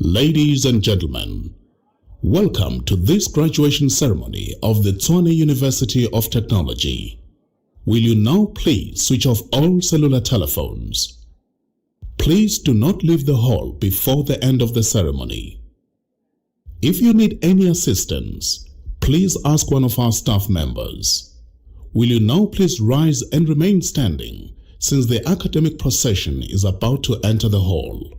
Ladies and gentlemen, welcome to this graduation ceremony of the Tshwane University of Technology. Will you now please switch off all cellular telephones? Please do not leave the hall before the end of the ceremony. If you need any assistance, please ask one of our staff members. Will you now please rise and remain standing since the academic procession is about to enter the hall.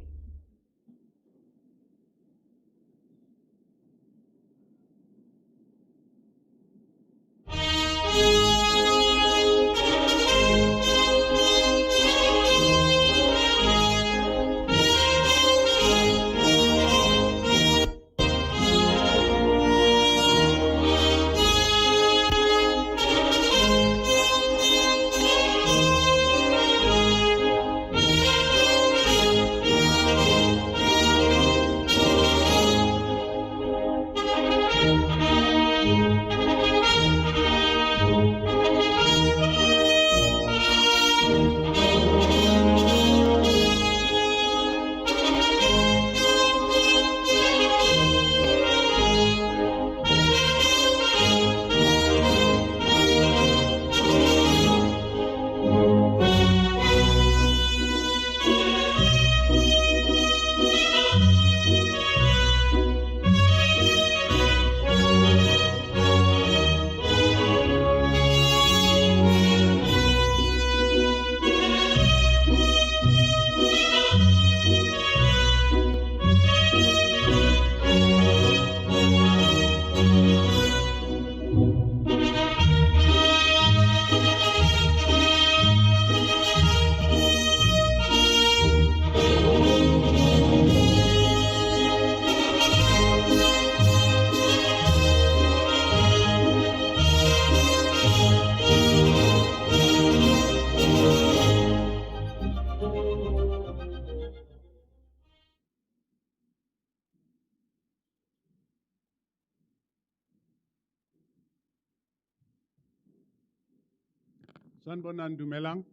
Sanbonan Dumelang.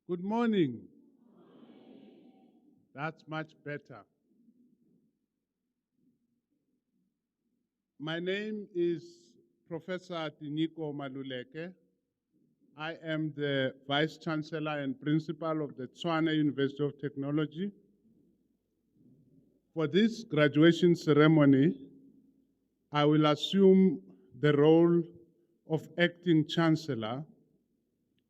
Good morning. That's much better. My name is Professor Tiniko Maluleke. I am the Vice Chancellor and Principal of the Tshwane University of Technology. For this graduation ceremony, I will assume the role of Acting Chancellor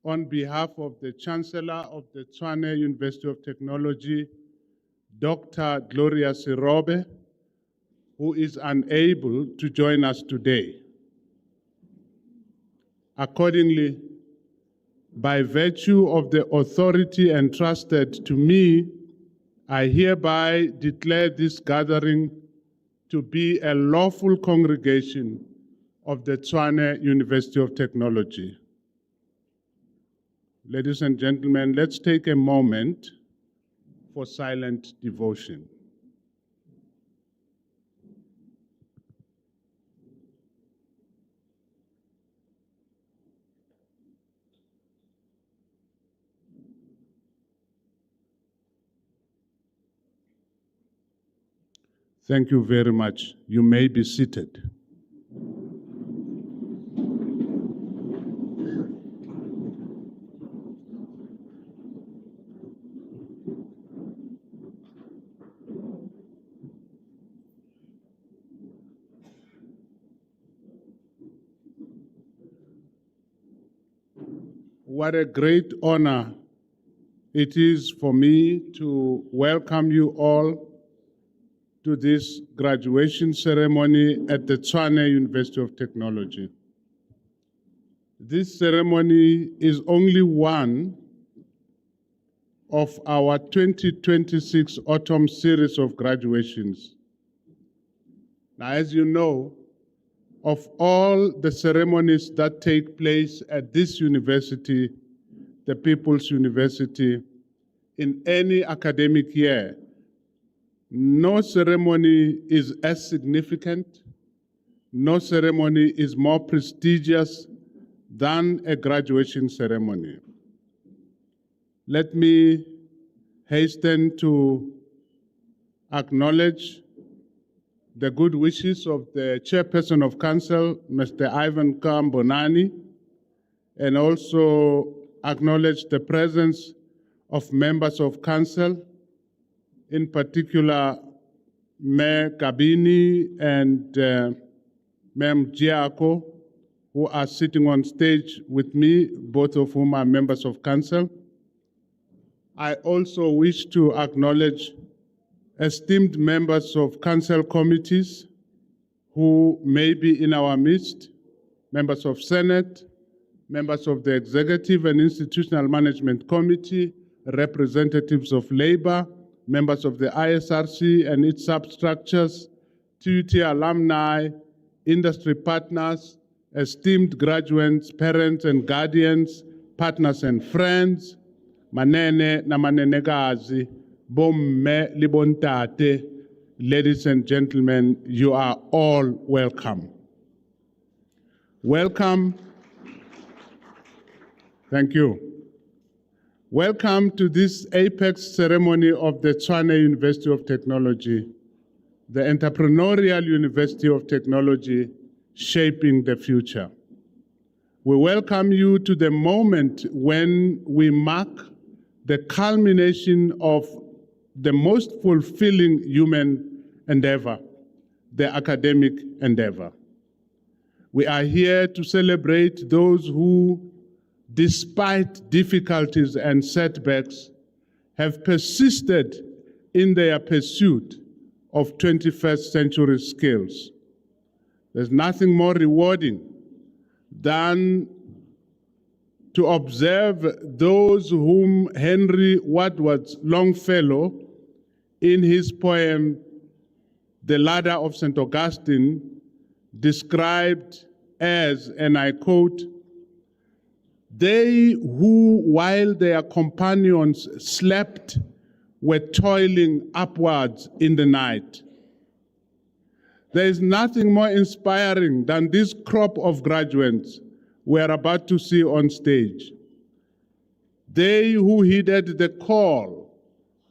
on behalf of the Chancellor of the Tshwane University of Technology, Dr. Gloria Sirobe, who is unable to join us today. Accordingly, by virtue of the authority entrusted to me, I hereby declare this gathering to be a lawful congregation of the Tshwane University of Technology. Ladies and gentlemen, let's take a moment for silent devotion. Thank you very much. You may be seated. What a great honor it is for me to welcome you all to this graduation ceremony at the Tshwane University of Technology. This ceremony is only one of our 2026 autumn series of graduations. Now, as you know, of all the ceremonies that take place at this university, the People's University, in any academic year, no ceremony is as significant, no ceremony is more prestigious than a graduation ceremony. Let me hasten to acknowledge the good wishes of the Chairperson of Council, Mr. Ivan Kambonani, and also acknowledge the presence of members of Council, in particular Mayor Kabini and Ma'am Giaco, who are sitting on stage with me, both of whom are members of Council. I also wish to acknowledge esteemed members of Council committees who may be in our midst, members of Senate, members of the Executive and Institutional Management Committee, representatives of Labor, members of the ISRC and its substructures, TUT alumni, industry partners, esteemed graduates, parents and guardians, partners and friends, manene na manenekazi, bomme libontate, ladies and gentlemen, you are all welcome. Welcome. Thank you. Welcome to this apex ceremony of the Tshwane University of Technology, the entrepreneurial University of Technology shaping the future. We welcome you to the moment when we mark the culmination of the most fulfilling human endeavor, the academic endeavor. We are here to celebrate those who, despite difficulties and setbacks, have persisted in their pursuit of 21st century skills. There's nothing more rewarding than to observe those whom Henry Wadsworth Longfellow, in his poem, The Ladder of St. Augustine, described as, and I quote, "They who, while their companions slept, were toiling upwards in the night." There is nothing more inspiring than this crop of graduates we are about to see on stage. They who heeded the call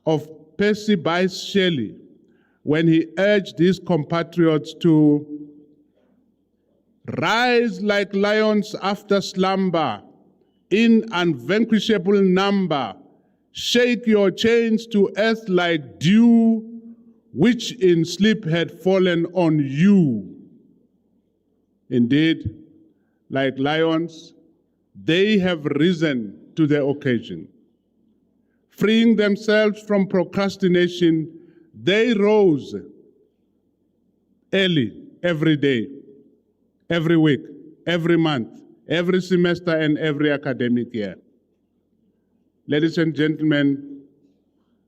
of Percy Bysshe Shelley when he urged his compatriots to rise like lions after slumber, in unvanquishable number, shake your chains to earth like dew, which in sleep had fallen on you. Indeed, like lions, they have risen to the occasion. Freeing themselves from procrastination, they rose early every day, every week, every month, every semester, and every academic year. Ladies and gentlemen,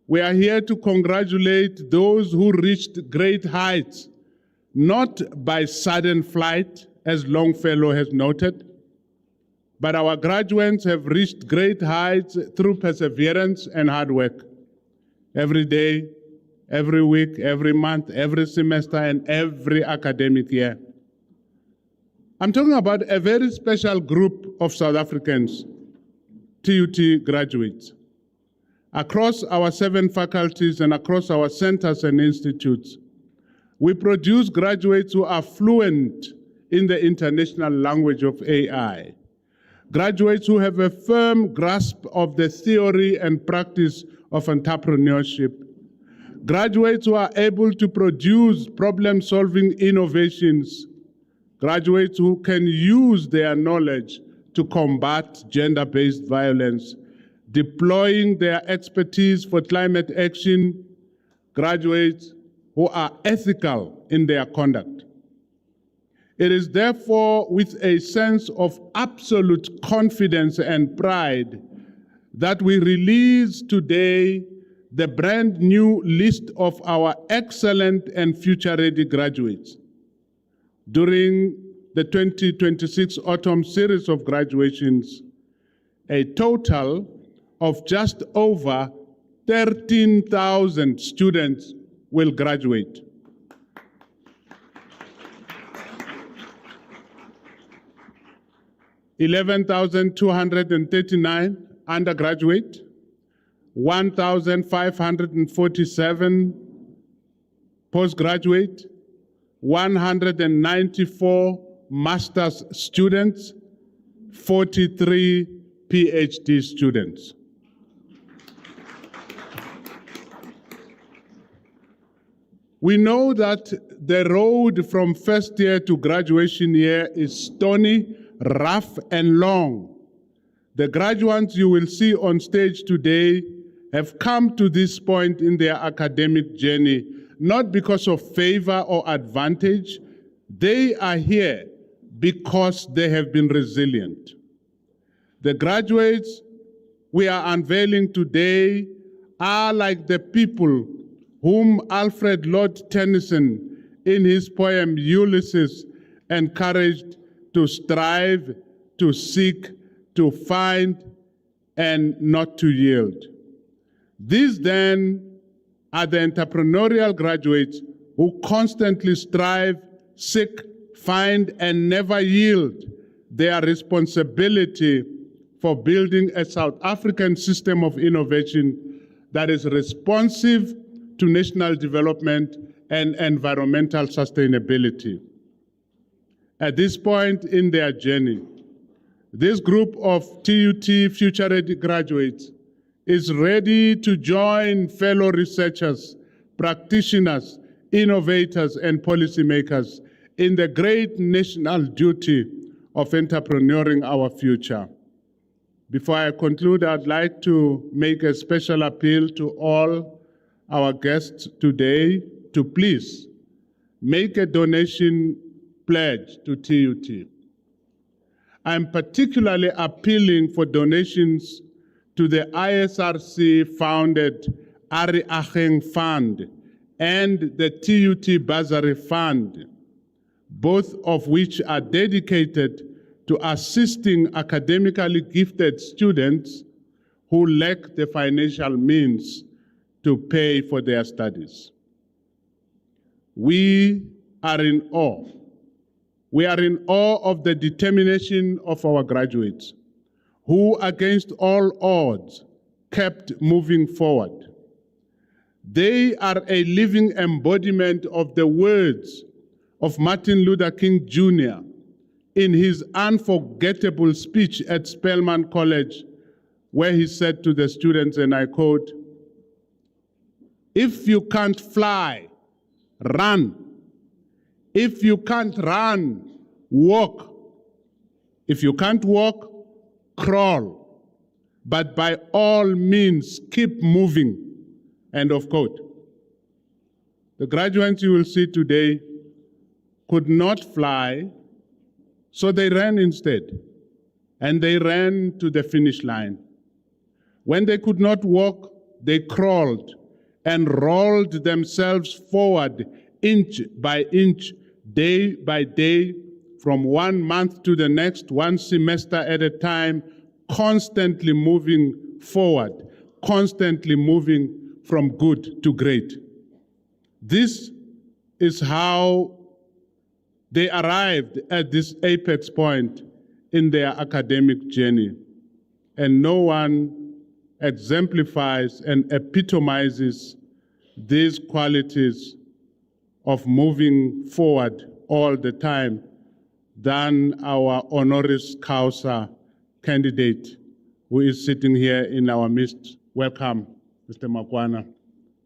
we are here to congratulate those who reached great heights, not by sudden flight, as Longfellow has noted, but our graduates have reached great heights through perseverance and hard work. Every day, every week, every month, every semester, and every academic year. I'm talking about a very special group of South Africans, TUT graduates. Across our 7 faculties and across our centers and institutes, we produce graduates who are fluent in the international language of AI. Graduates who have a firm grasp of the theory and practice of entrepreneurship. Graduates who are able to produce problem-solving innovations. Graduates who can use their knowledge to combat gender-based violence, deploying their expertise for climate action. Graduates who are ethical in their conduct. It is therefore with a sense of absolute confidence and pride that we release today the brand new list of our excellent and future-ready graduates. During the 2026 autumn series of graduations, a total of just over 13,000 students will graduate. (11,239) undergraduate, 1,547 postgraduate, 194 master's students, 43 PhD students. We know that the road from first year to graduation year is stony, rough, and long. The graduates you will see on stage today have come to this point in their academic journey, not because of favor or advantage. They are here because they have been resilient. The graduates we are unveiling today are like the people whom Alfred Lord Tennyson, in his poem Ulysses, encouraged to strive, to seek, to find, and not to yield. These then are the entrepreneurial graduates who constantly strive, seek, find, and never yield their responsibility for building a South African system of innovation that is responsive to national development and environmental sustainability. At this point in their journey, this group of TUT Future Ready graduates is ready to join fellow researchers, practitioners, innovators, and policymakers in the great national duty of entrepreneuring our future. Before I conclude, I'd like to make a special appeal to all our guests today to please make a donation pledge to TUT. I'm particularly appealing for donations to the ISRC-founded Ari Acheng Fund and the TUT Bursary Fund, both of which are dedicated to assisting academically gifted students who lack the financial means to pay for their studies. We are in awe. We are in awe of the determination of our graduates, who against all odds kept moving forward. They are a living embodiment of the words of Martin Luther King Jr. in his unforgettable speech at Spelman College, where he said to the students, and I quote, "If you can't fly, run. If you can't run, walk. If you can't walk, crawl. But by all means, keep moving." End of quote. The graduates you will see today could not fly, so they ran instead. And they ran to the finish line. When they could not walk, they crawled and rolled themselves forward inch by inch, day by day, from 1 month to the next, one semester at a time, constantly moving forward, constantly moving from good to great. This is how they arrived at this apex point in their academic journey. And no one exemplifies and epitomizes these qualities of moving forward all the time than our honoris causa candidate who is sitting here in our midst. Welcome, Mr. Makwana,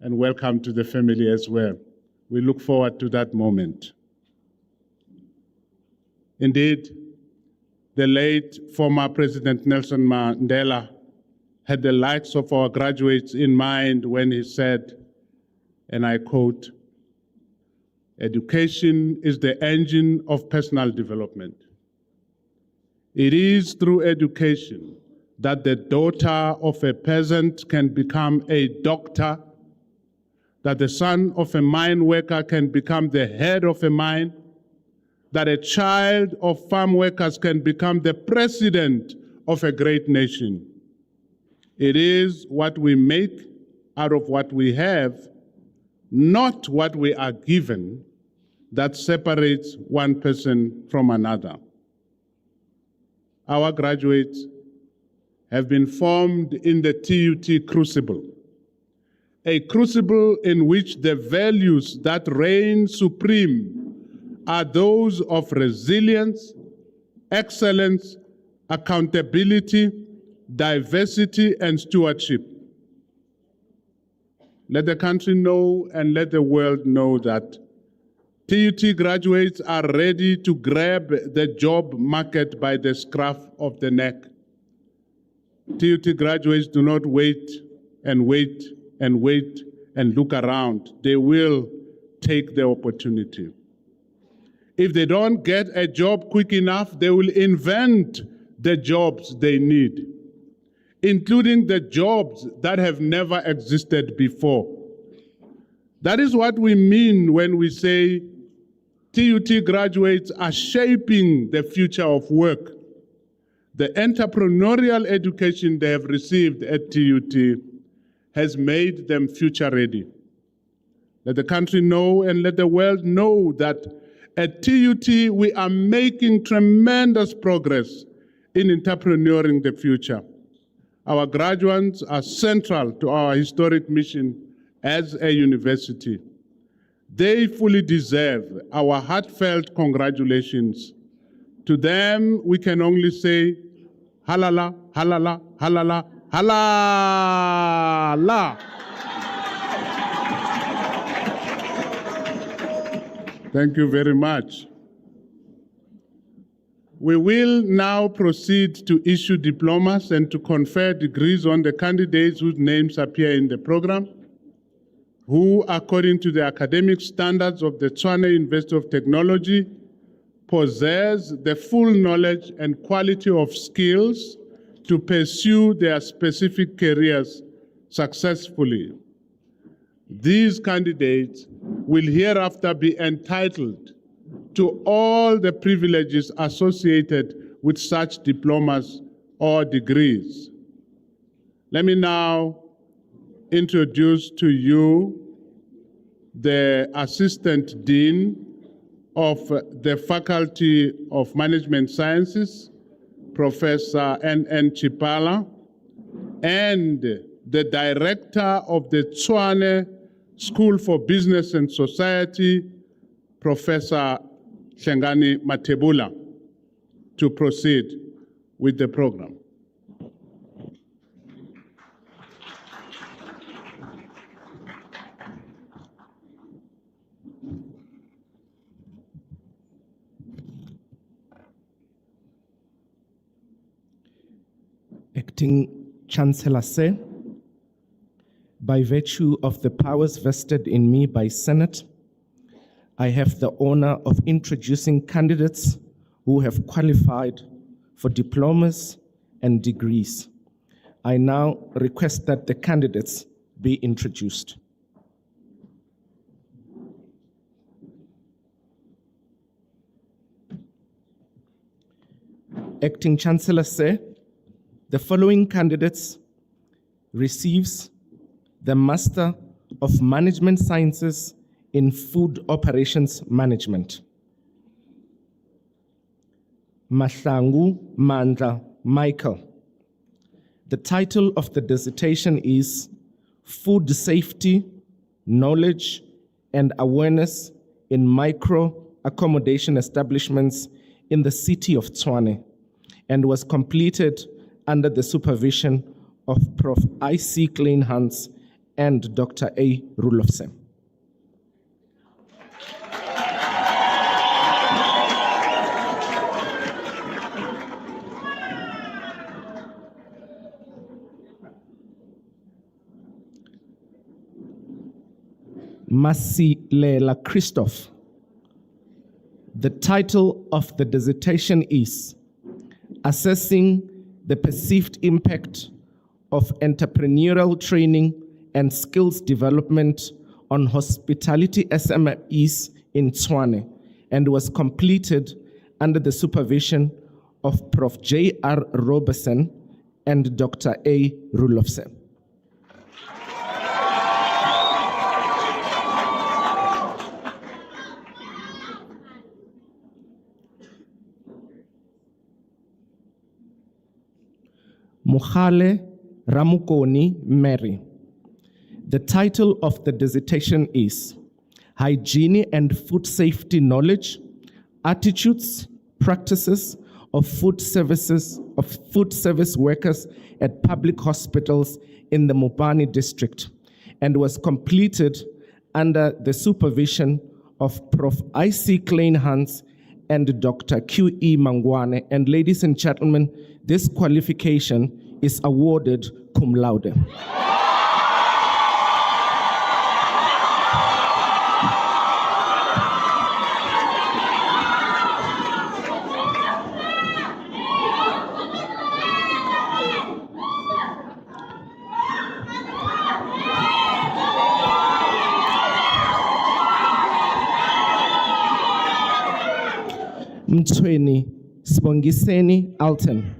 and welcome to the family as well. We look forward to that moment. Indeed, the late former President Nelson Mandela had the likes of our graduates in mind when he said, and I quote, "Education is the engine of personal development. It is through education that the daughter of a peasant can become a doctor, that the son of a mine worker can become the head of a mine, that a child of farm workers can become the president of a great nation. It is what we make out of what we have, not what we are given, that separates one person from another." Our graduates have been formed in the TUT crucible, a crucible in which the values that reign supreme are those of resilience, excellence, accountability, diversity, and stewardship. Let the country know and let the world know that TUT graduates are ready to grab the job market by the scruff of the neck. TUT graduates do not wait and wait and wait and look around. They will take the opportunity. If they don't get a job quick enough, they will invent the jobs they need, including the jobs that have never existed before. That is what we mean when we say TUT graduates are shaping the future of work. The entrepreneurial education they have received at TUT has made them future ready. Let the country know and let the world know that at TUT we are making tremendous progress in entrepreneuring the future. Our graduates are central to our historic mission as a university. They fully deserve our heartfelt congratulations. To them, we can only say, halala, halala, halala, halala. Thank you very much. We will now proceed to issue diplomas and to confer degrees on the candidates whose names appear in the program, who, according to the academic standards of the Tshwane University of Technology, possess the full knowledge and quality of skills to pursue their specific careers successfully. These candidates will hereafter be entitled to all the privileges associated with such diplomas or degrees. Let me now introduce to you the Assistant Dean of the Faculty of Management Sciences, Professor N.N. Chipala, and the Director of the Tshwane School for Business and Society, Professor Shengani Matebula, to proceed with the program. Acting Chancellor Sir, by virtue of the powers vested in me by Senate, I have the honor of introducing candidates who have qualified for diplomas and degrees. I now request that the candidates be introduced. Acting Chancellor Sir, the following candidates receives the Master of Management Sciences in Food Operations Management. Mahlangu Mandla Michael. The title of the dissertation is Food Safety, Knowledge and Awareness in Micro Accommodation Establishments in the City of Tshwane, and was completed under the supervision of Prof. I.C. Kleinhans and Dr. A. Rulofsen. Masilela Christoph. The title of the dissertation is Assessing the Perceived Impact of Entrepreneurial Training and Skills Development on Hospitality SMEs in Tshwane, and was completed under the supervision of Prof. J.R. Roberson and Dr. A. Rulofsen. Mukhale Ramukoni Mary. The title of the dissertation is Hygiene and Food Safety Knowledge, Attitudes, Practices of food service workers at public hospitals in the Mopani district, and was completed under the supervision of Prof. I.C. Kleinhans and Dr. Q.E. Mangwane. And ladies and gentlemen, this qualification is awarded cum laude. Tshwane Sibongiseni Alton.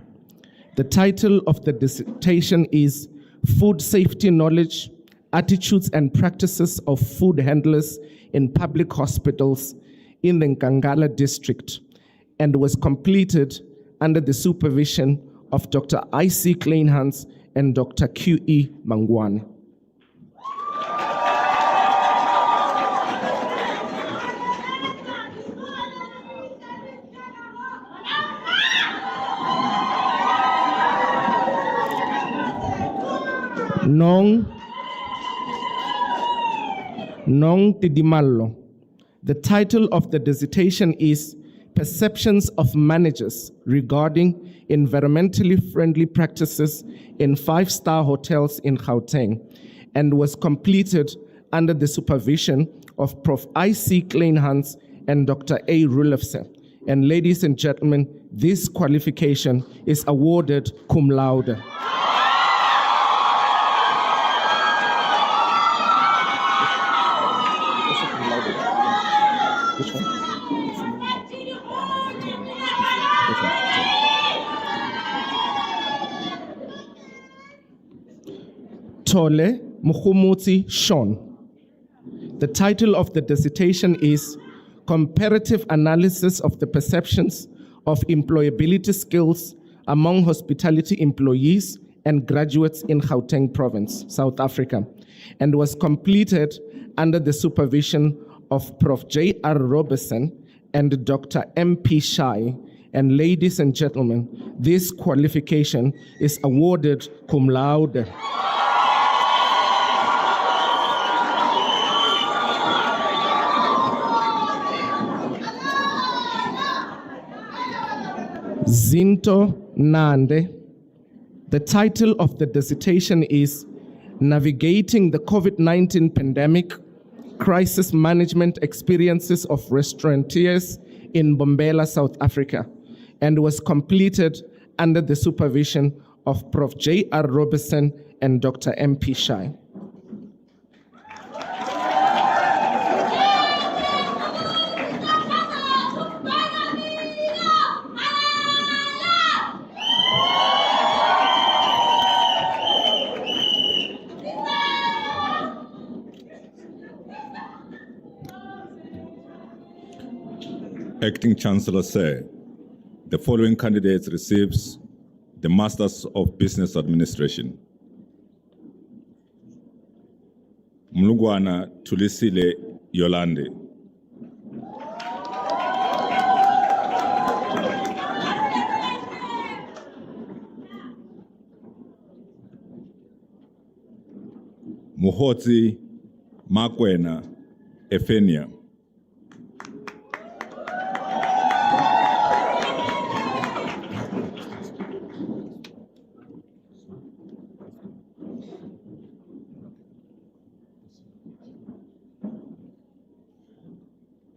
The title of the dissertation is Food Safety Knowledge, Attitudes and Practices of Food Handlers in Public Hospitals in the Nkangala district, and was completed under the supervision of Dr. I.C. Kleinhans and Dr. Q.E. Mangwane. Nong Tidimallo. The title of the dissertation is Perceptions of Managers Regarding Environmentally Friendly Practices in 5-Star Hotels in Gauteng, and was completed under the supervision of Prof. I.C. Kleinhans and Dr. A. Rulefse. And ladies and gentlemen, this qualification is awarded cum laude. Which one? Tole Mukhumuti Sean. The title of the dissertation is Comparative Analysis of the Perceptions of Employability Skills Among Hospitality Employees and Graduates in Gauteng Province, South Africa, and was completed under the supervision of Prof. J.R. Robertson and Dr. M.P. Shai. And ladies and gentlemen, this qualification is awarded cum laude. Zinto Nande. The title of the dissertation is Navigating the COVID-19 Pandemic, Crisis Management Experiences of Restaurateurs in Bombela, South Africa, and was completed under the supervision of Prof. J.R. Robertson and Dr. M.P. Shai. Acting Chancellor said, the following candidates receives the Masters of Business Administration. Mlugwana Tulisile Yolande. Muhotsi Makwena Efenia.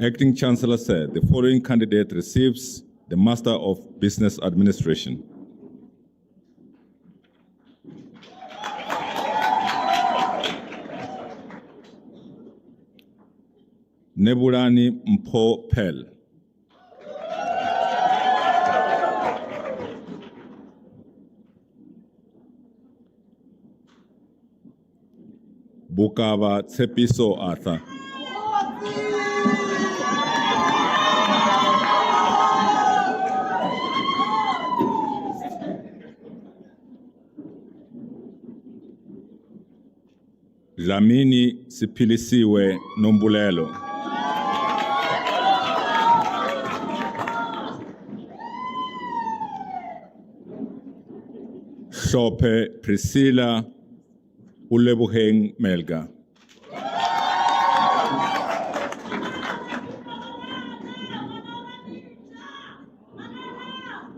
Acting Chancellor said, the following candidate receives the Master of Business Administration. Nebulani Mpo Pel. Bukava Tsepiso Arthur. Dlamini Siphilisiwe Nombulelo. Hlophe Priscilla Uleboheng Melga.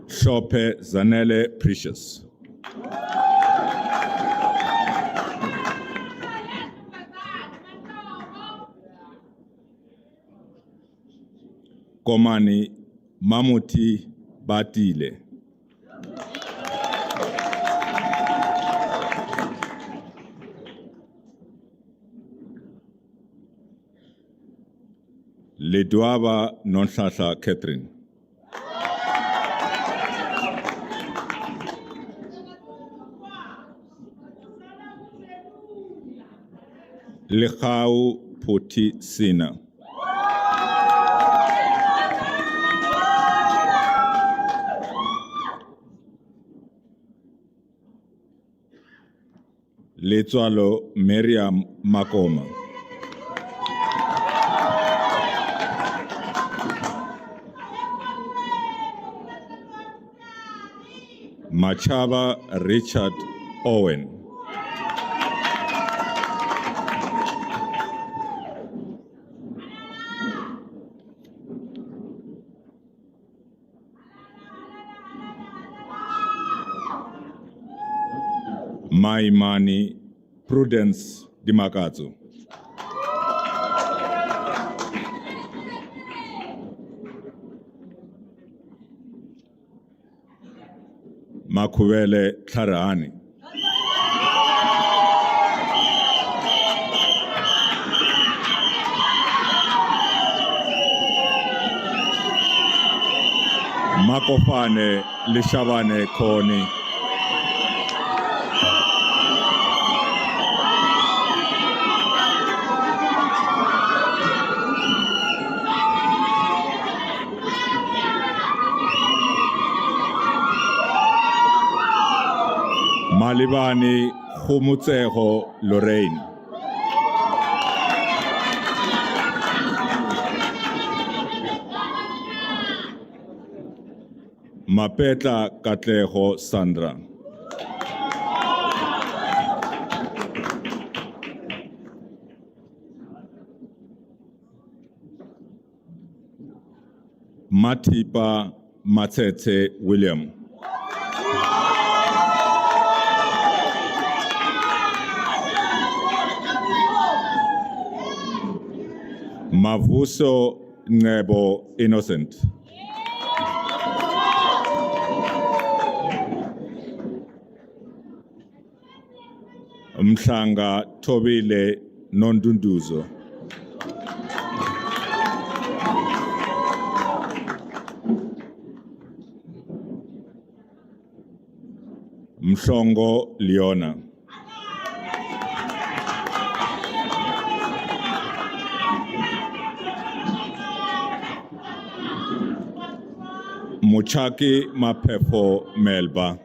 Hlophe Zanele Precious. Komani Mamuti Batile. Ledwaba Nonhlahla Catherine. Lekhau Poti Sina. Letswalo Miriam Makoma. Machaba Richard Owen. Maimani Prudence Dimakazo. Makuwele Klarani. Makofane Lishabane Koni. Malibani Khumutseho Lorraine. Mapetla Katleho Sandra. Matipa Matete William. Mavuso Nebo Innocent. Mhlanga Tobile Nondunduzo. Mhlongo Leona. Muchaki Mapefo Melba.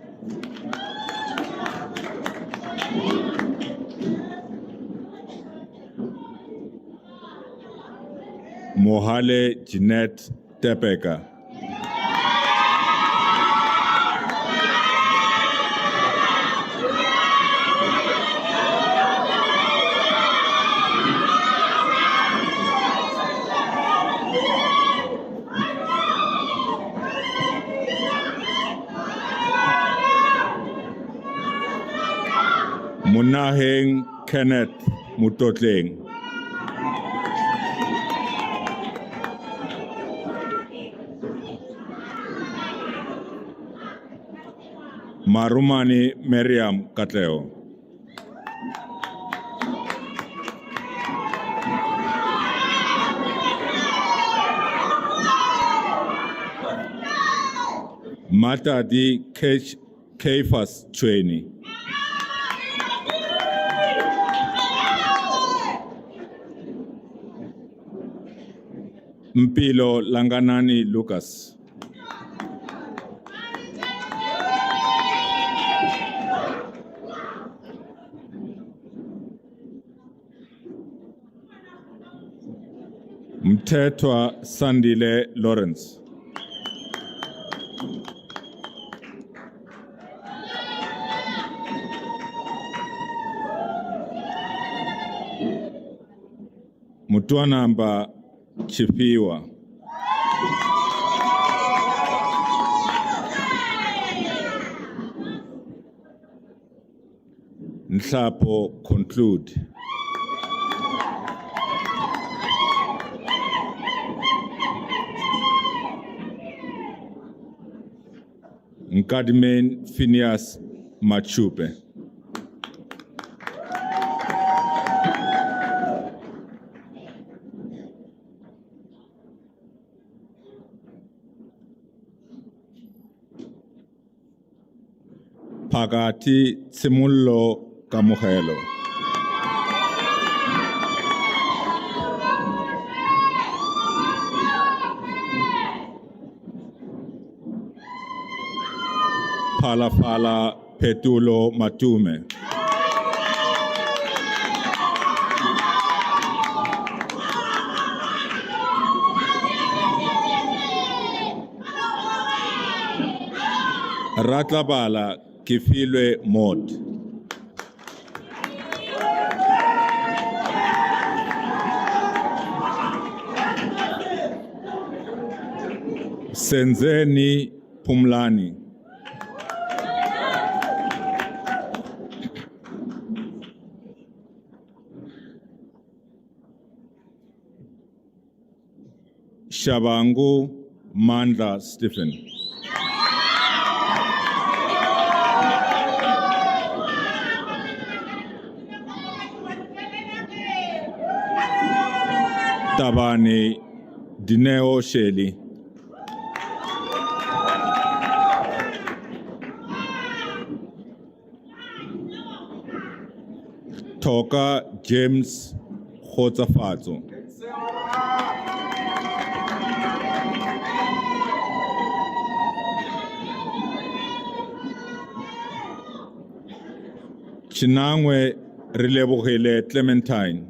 Mohale Jeanette Tepeka. Munaheng Kenneth Mutotleng. Marumani Miriam Katleo. Mata di Keifas Tshwane. Mpilo Langanani Lucas. Mthethwa Sandile Lawrence. Mutwanamba Chipiwa. Nhlapo conclude. Nkadimen Phineas Machupe. Phakathi Tshimololo Kamogelo. Phalaphala Phetulo Matume. Ratlabala Kifilwe Mod. Senzeni Pumlani. Shabangu Mandla Stephen. Tabani Dineo Sheli. Toka James Khotsafatso. Chinangwe Relebogile Clementine.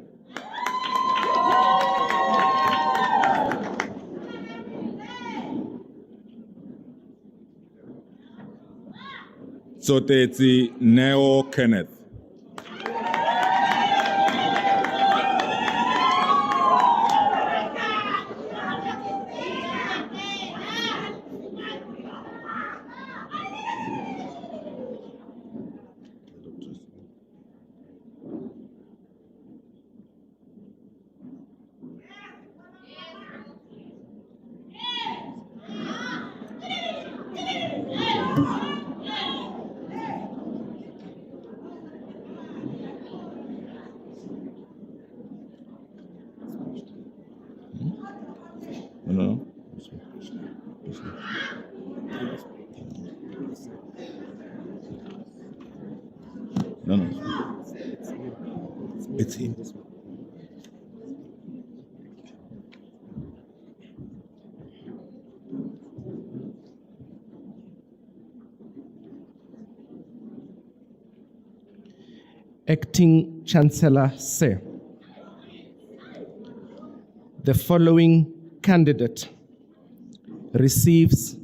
Sotetsi Neo Kenneth. No. It's him. Acting Chancellor Say, the following candidate receives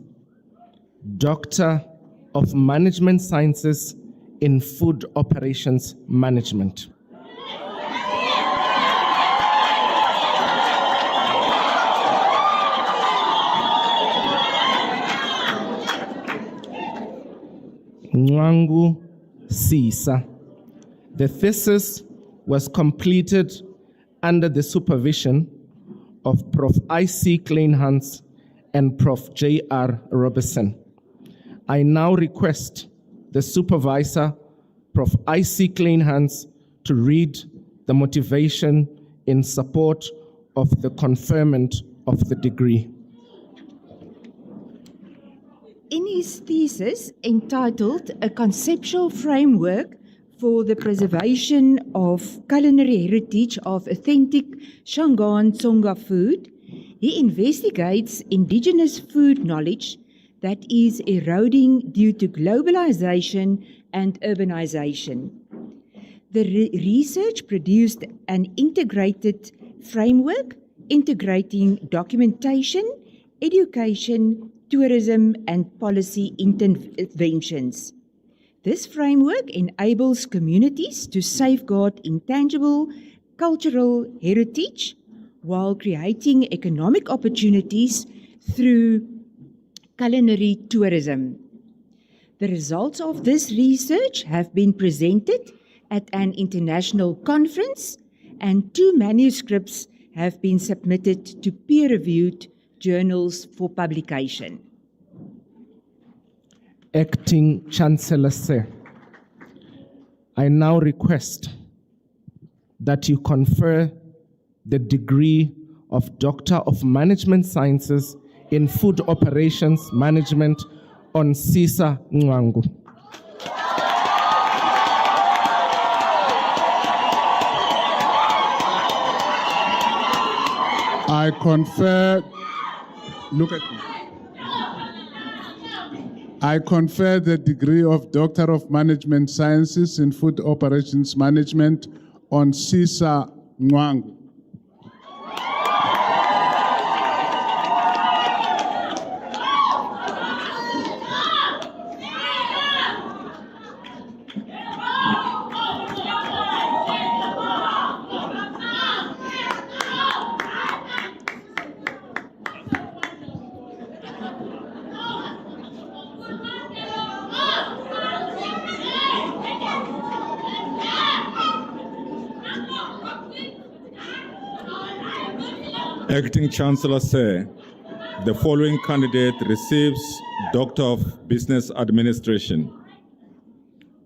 Doctor of Management Sciences in Food Operations Management. Nwangu Sisa. The thesis was completed under the supervision of Prof. I.C. Kleinhans and Prof. J.R. Robertson. I now request the supervisor, Prof. I.C. Kleinhans, to read the motivation in support of the conferment of the degree. In his thesis entitled A Conceptual Framework for the Preservation of Culinary Heritage of Authentic Shangaan Tsonga Food, he investigates indigenous food knowledge that is eroding due to globalization and urbanization. The research produced an integrated framework integrating documentation, education, tourism, and policy interventions. This framework enables communities to safeguard intangible cultural heritage while creating economic opportunities through culinary tourism. The results of this research have been presented at an international conference, and 2 manuscripts have been submitted to peer-reviewed journals for publication. Acting Chancellor Sir, I now request that you confer the degree of Doctor of Management Sciences in Food Operations Management on Sisa Nwangu. I confer, look at me. I confer the degree of Doctor of Management Sciences in Food Operations Management on Sisa Nwangu. Acting Chancellor Sir, the following candidate receives Doctor of Business Administration.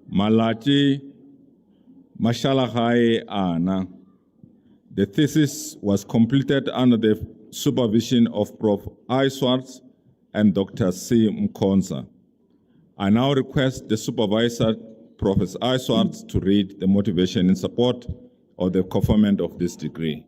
Malachi Mashalahai Ana. The thesis was completed under the supervision of Prof. I. Swartz and Dr. C. Mkonza. I now request the supervisor, Professor I. Swartz, to read the motivation in support of the conferment of this degree.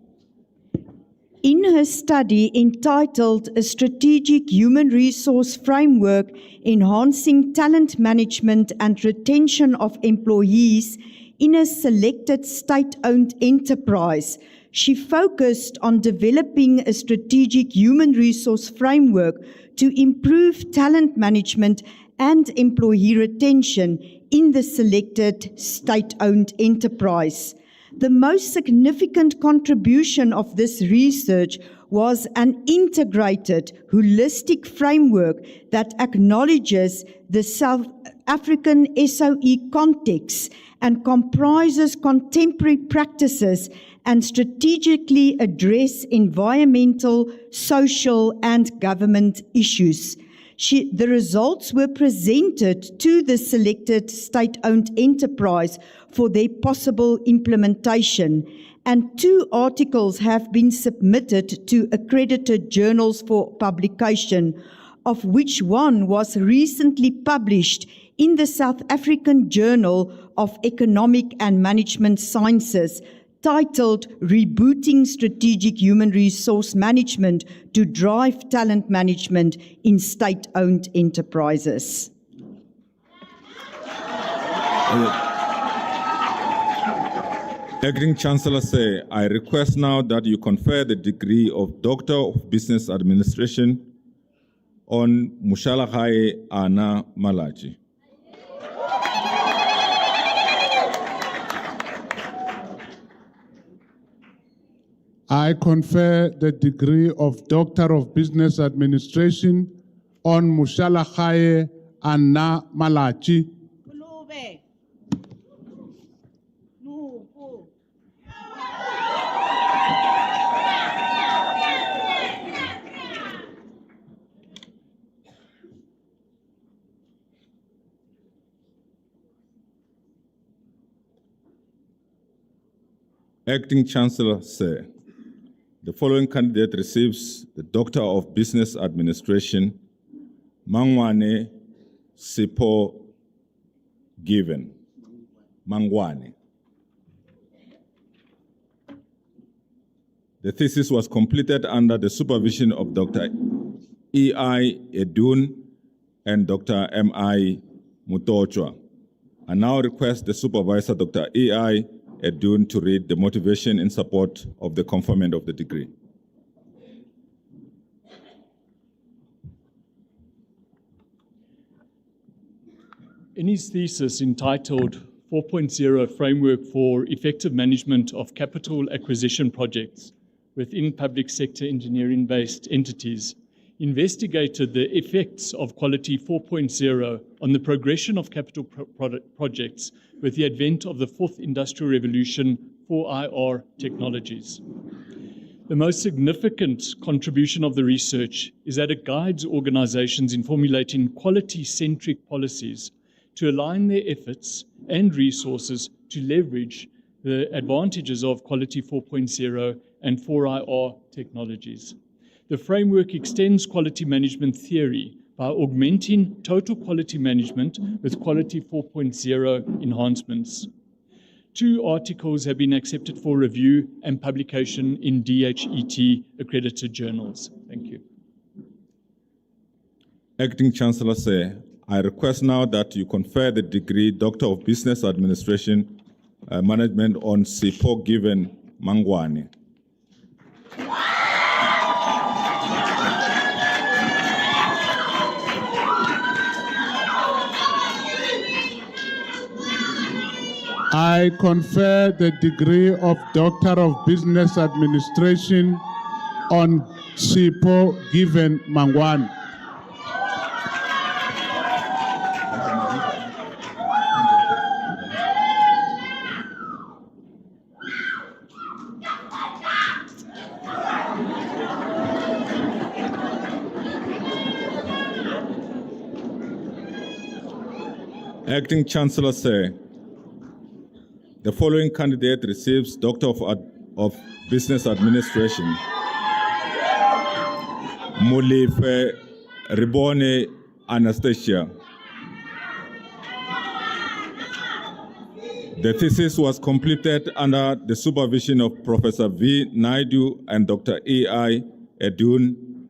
In her study entitled A Strategic Human Resource Framework Enhancing Talent Management and Retention of Employees in a Selected State-Owned Enterprise, she focused on developing a strategic human resource framework to improve talent management and employee retention in the selected state-owned enterprise. The most significant contribution of this research was an integrated, holistic framework that acknowledges the South African SOE context and comprises contemporary practices and strategically address environmental, social, and government issues. The results were presented to the selected state-owned enterprise for their possible implementation, and 2 articles have been submitted to accredited journals for publication, of which one was recently published in the South African Journal of Economic and Management Sciences, titled Rebooting Strategic Human Resource Management to Drive Talent Management in State-Owned Enterprises. Acting Chancellor Sir, I request now that you confer the degree of Doctor of Business Administration on Mushalahai Ana Malachi. I confer the degree of Doctor of Business Administration on Mushalahai Ana Malachi. Acting Chancellor Sir, the following candidate receives the Doctor of Business Administration, Mangwane Sipo Given. Mangwane. The thesis was completed under the supervision of Dr. E.I. Edun and Dr. M.I. Mutochwa. I now request the supervisor, Dr. E.I. Edun, to read the motivation in support of the conferment of the degree. In his thesis entitled 4.0 Framework for Effective Management of Capital Acquisition Projects within Public Sector Engineering-Based Entities, investigated the effects of Quality 4.0 on the progression of capital projects with the advent of the Fourth Industrial Revolution 4IR technologies. The most significant contribution of the research is that it guides organizations in formulating quality-centric policies to align their efforts and resources to leverage the advantages of Quality 4.0 and 4IR technologies. The framework extends quality management theory by augmenting total quality management with Quality 4.0 enhancements. 2 articles have been accepted for review and publication in DHET accredited journals. Thank you. Acting Chancellor Say, I request now that you confer the degree Doctor of Business Administration Management on Sipho Given Mangwane. I confer the degree of Doctor of Business Administration on Sipho Given Mangwane. Acting Chancellor Say, the following candidate receives Doctor of Business Administration: Mulife Ribone Anastasia. The thesis was completed under the supervision of Professor V. Naidu and Dr. A.I. Edun.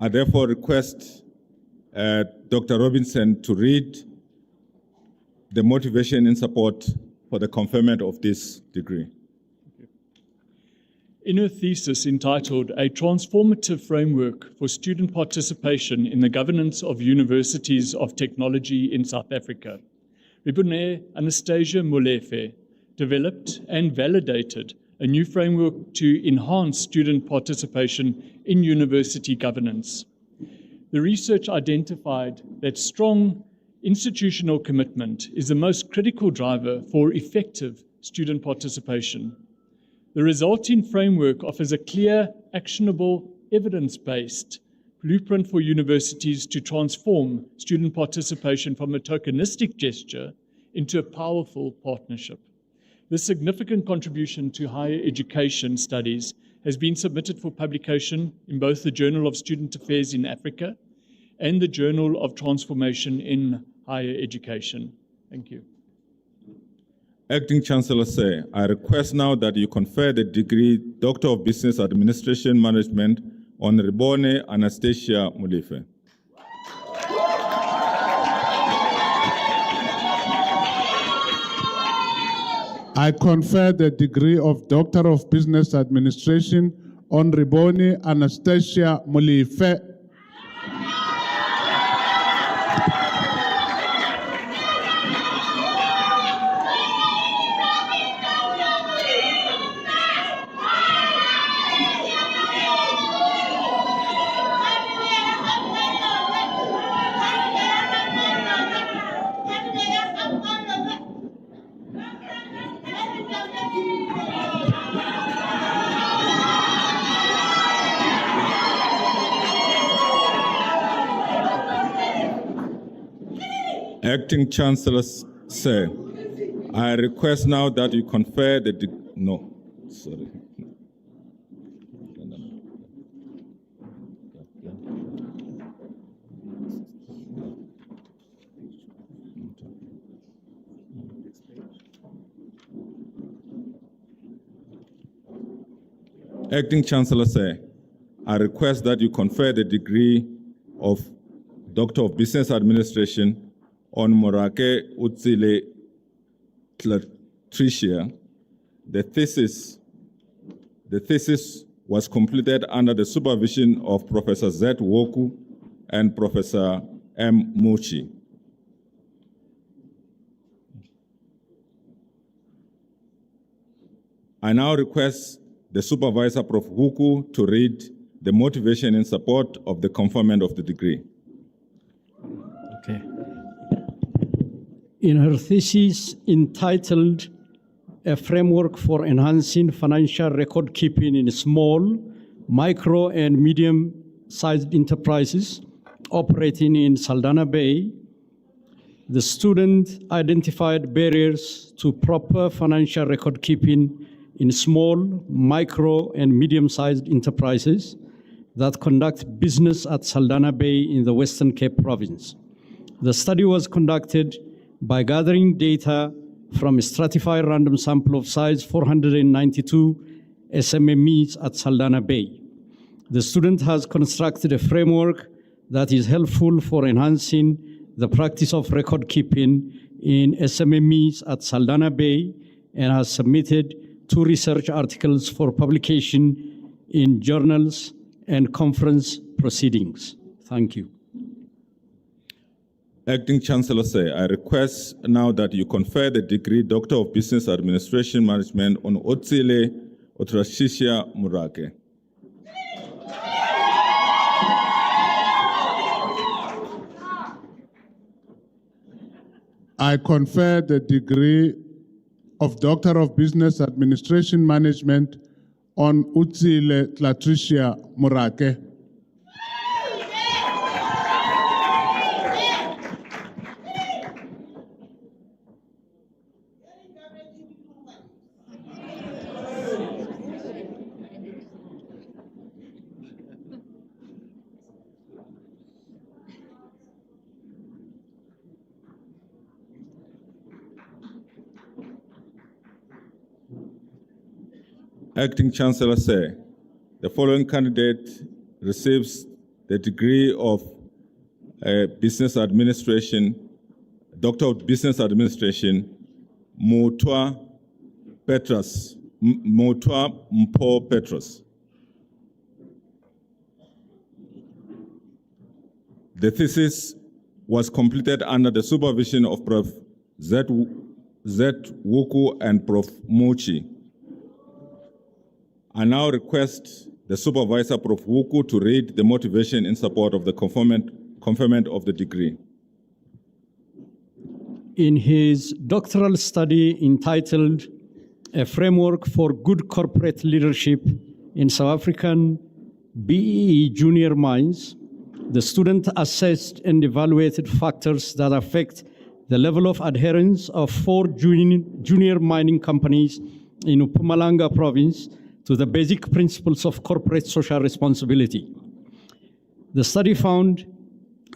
I therefore request Dr. Robinson to read the motivation in support for the conferment of this degree. In her thesis entitled A Transformative Framework for Student Participation in the Governance of Universities of Technology in South Africa, Ribone Anastasia Molefe developed and validated a new framework to enhance student participation in university governance. The research identified that strong institutional commitment is the most critical driver for effective student participation. The resulting framework offers a clear, actionable, evidence-based blueprint for universities to transform student participation from a tokenistic gesture into a powerful partnership. This significant contribution to higher education studies has been submitted for publication in both the Journal of Student Affairs in Africa and the Journal of Transformation in Higher Education. Thank you. Acting Chancellor Say, I request now that you confer the degree Doctor of Business Administration Management on Ribone Anastasia Mulife. I confer the degree of Doctor of Business Administration on Ribone Anastasia Mulife. Acting Chancellor Say, I request now that you confer the Acting Chancellor Say, I request that you confer the degree of Doctor of Business Administration on Morake Utsile Tricia. The thesis was completed under the supervision of Professor Z. Woku and Professor M. Muchi. I now request the supervisor, Prof. Huku, to read the motivation in support of the conferment of the degree. Okay. In her thesis entitled A Framework for Enhancing Financial Record Keeping in Small, Micro, and Medium-Sized Enterprises operating in Saldanha Bay, the student identified barriers to proper financial record keeping in small, micro, and medium-sized enterprises that conduct business at Saldanha Bay in the Western Cape province. The study was conducted by gathering data from a stratified random sample of size 492 SMMEs at Saldanha Bay. The student has constructed a framework that is helpful for enhancing the practice of record keeping in SMMEs at Saldanha Bay and has submitted 2 research articles for publication in journals and conference proceedings. Thank you. Acting Chancellor Say, I request now that you confer the degree Doctor of Business Administration Management on Otsile Otrashishia Murake. I confer the degree of Doctor of Business Administration Management on Utsile Tlatricia Murake. Acting Chancellor Say, the following candidate receives the degree of Business Administration, Doctor of Business Administration, Mutwa Petras, Mutwa Mpo Petros. The thesis was completed under the supervision of Prof. Z. Wuku and Prof. Muchi. I now request the supervisor, Prof. Wuku, to read the motivation in support of the conferment of the degree. In his doctoral study entitled A Framework for Good Corporate Leadership in South African BEE Junior Mines, the student assessed and evaluated factors that affect the level of adherence of 4 junior mining companies in Mpumalanga province to the basic principles of corporate social responsibility. The study found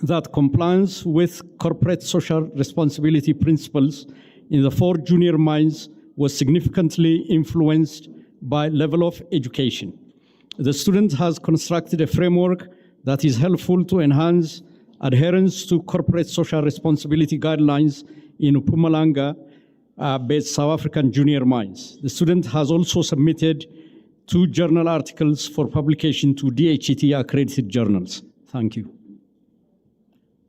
that compliance with corporate social responsibility principles in the 4 junior mines was significantly influenced by level of education. The student has constructed a framework that is helpful to enhance adherence to corporate social responsibility guidelines in Mpumalanga based South African junior mines. The student has also submitted 2 journal articles for publication to DHET accredited journals. Thank you.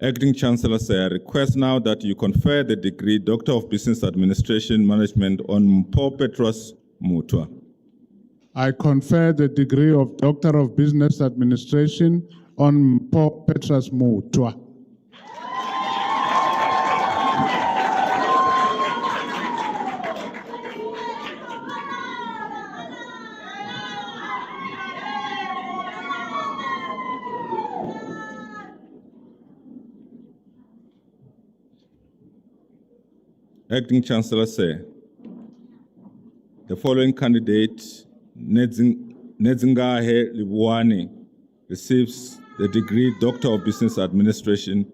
Acting Chancellor Say, I request now that you confer the degree Doctor of Business Administration Management on Mpo Petros Mutwa. I confer the degree of Doctor of Business Administration on Mpo Petros Mutwa. Acting Chancellor Say, the following candidate, Nedzingahe Libuani, receives the degree Doctor of Business Administration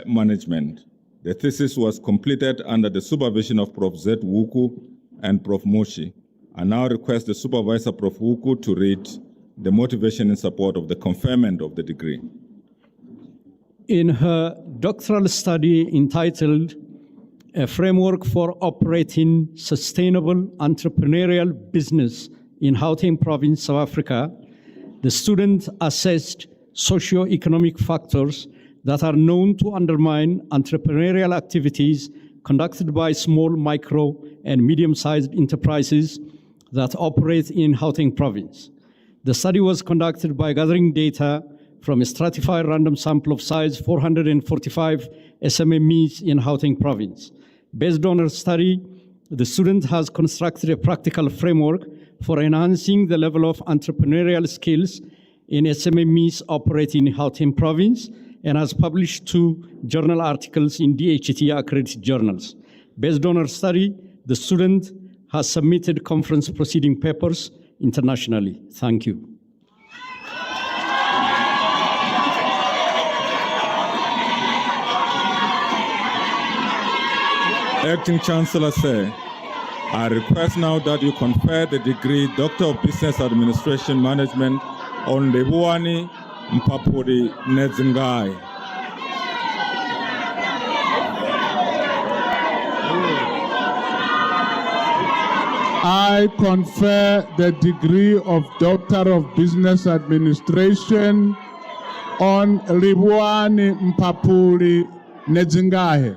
Management. The thesis was completed under the supervision of Prof. Z. Wuku and Prof. Moshi. I now request the supervisor, Prof. Wuku, to read the motivation in support of the conferment of the degree. In her doctoral study entitled A Framework for Operating Sustainable Entrepreneurial Business in Gauteng Province, South Africa, the student assessed socio-economic factors that are known to undermine entrepreneurial activities conducted by small, micro, and medium-sized enterprises that operate in Gauteng province. The study was conducted by gathering data from a stratified random sample of size 445 SMMEs in Gauteng province. Based on our study, the student has constructed a practical framework for enhancing the level of entrepreneurial skills in SMMEs operating in Gauteng province and has published 2 journal articles in DHT accredited journals. Based on our study, the student has submitted conference proceeding papers internationally. Thank you. Acting Chancellor Sir, I request now that you confer the degree Doctor of Business Administration Management on Lebuani Mpapuri Nedzingai. I confer the degree of Doctor of Business Administration on Lebuani Mpapuri Nedzingai.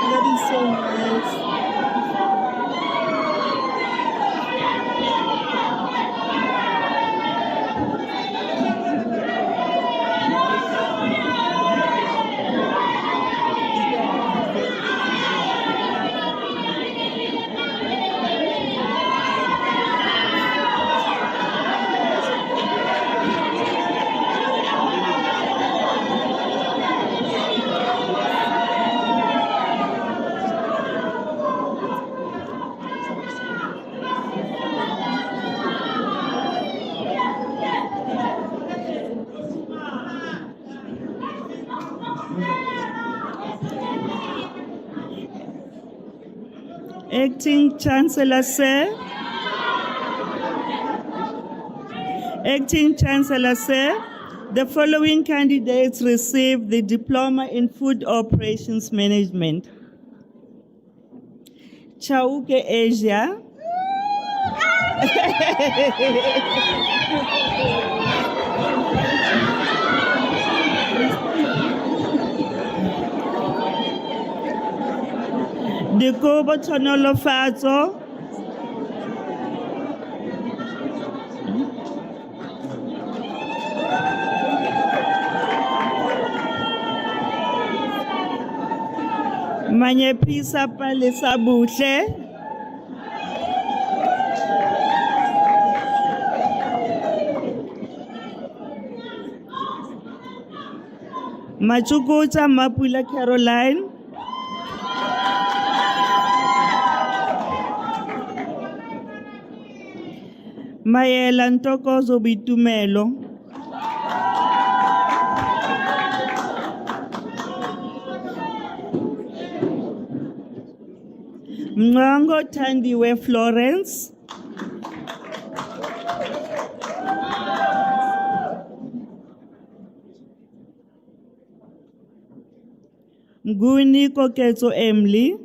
That is so nice. Acting Chancellor Sir. Acting Chancellor Sir, the following candidates received the Diploma in Food Operations Management. Chauke Asia. Dikobo Tonolofatso. Manyepisa Palesa Butle. Machukuta Mapula Caroline. Mayela Ntokozo Bitumelo. Mngango Tandiwe Florence. Mguni Koketso Emily.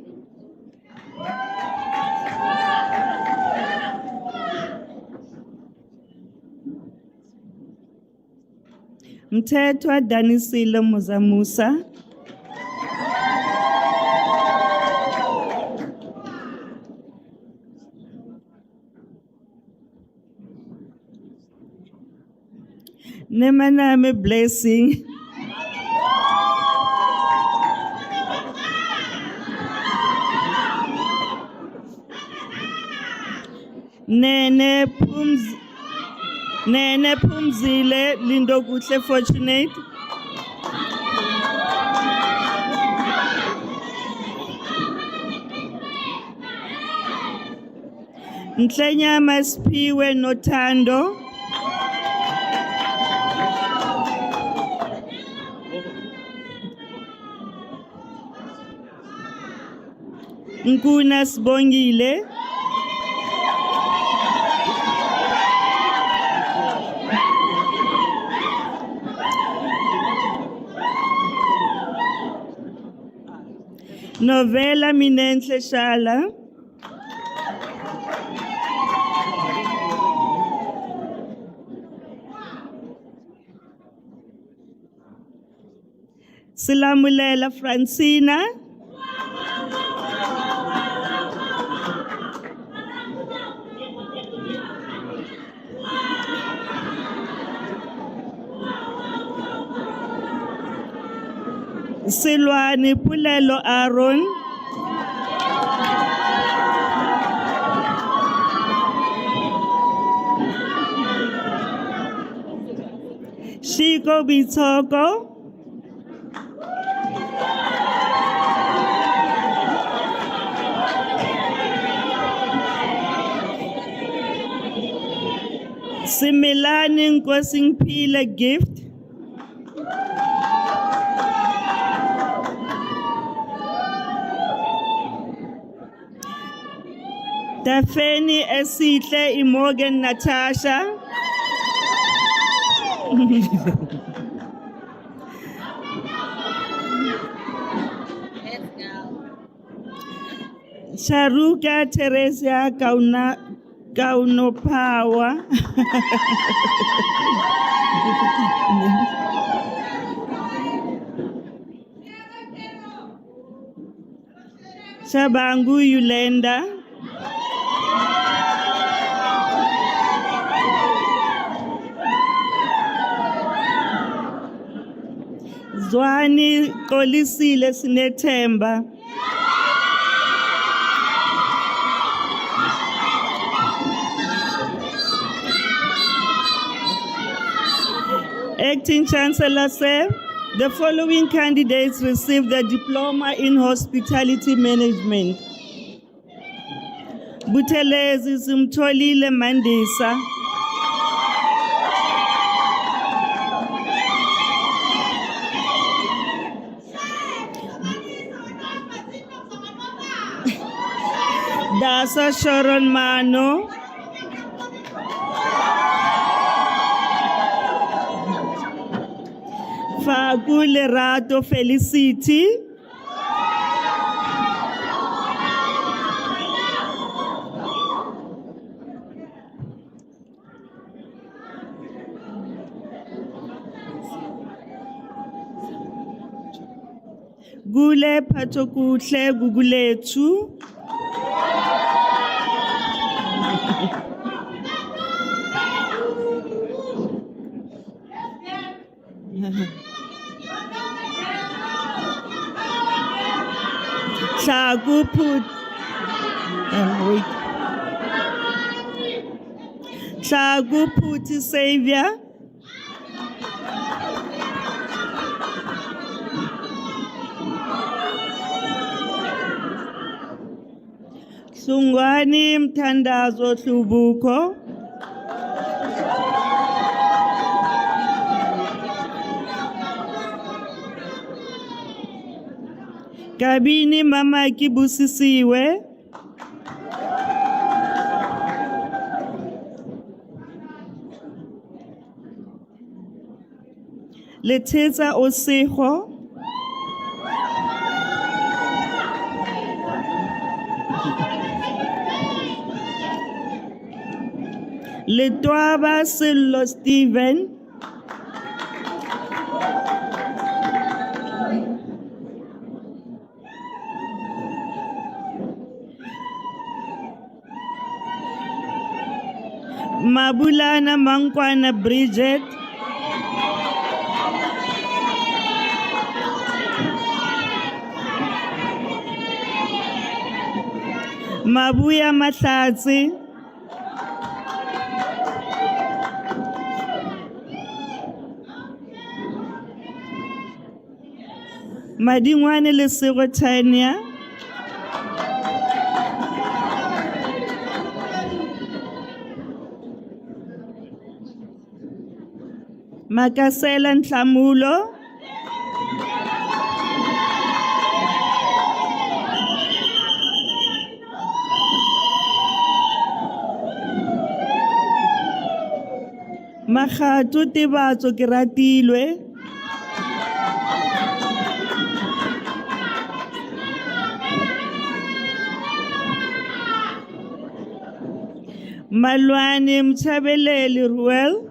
Mthethwa Danisile Muzamusa. Nemaname Blessing. Nene Pumzile Lindo Gutle Fortunate. Ntlenyama Spiwe Notando. Nkuna Sibongile. Novela Minenhle Shala. Silamulela Francina. Silwani Pulelo Aaron. Shiko Bitoko. Similani Nkosingphile Gift. Tafeni Esihle Imogen Natasha. Sharuka Teresia Kauno Power. Shabangu Yulenda. Zwani Kolisile Sinethemba. Acting Chancellor said, the following candidates received the diploma in hospitality management. Buthelezi Simtholile Mandisa. Dasa Sharon Mano. Fagule Rato Felicity. Gule Patokutle Guguletu. Chaguputi Savior. Sungwani Mtandazo Hlubuko. Kabini Mama Kibusisiwe. Lethetsa Osego. Letwaba Sello Steven. Mabulana Mankwana Bridget. Mabuya Mahlatsi. Madingwane Lesego Tanya. Makasela Ntlamulo. Magatu Tibatso ke ratilwe. Malwane Mchabeleli Ruel.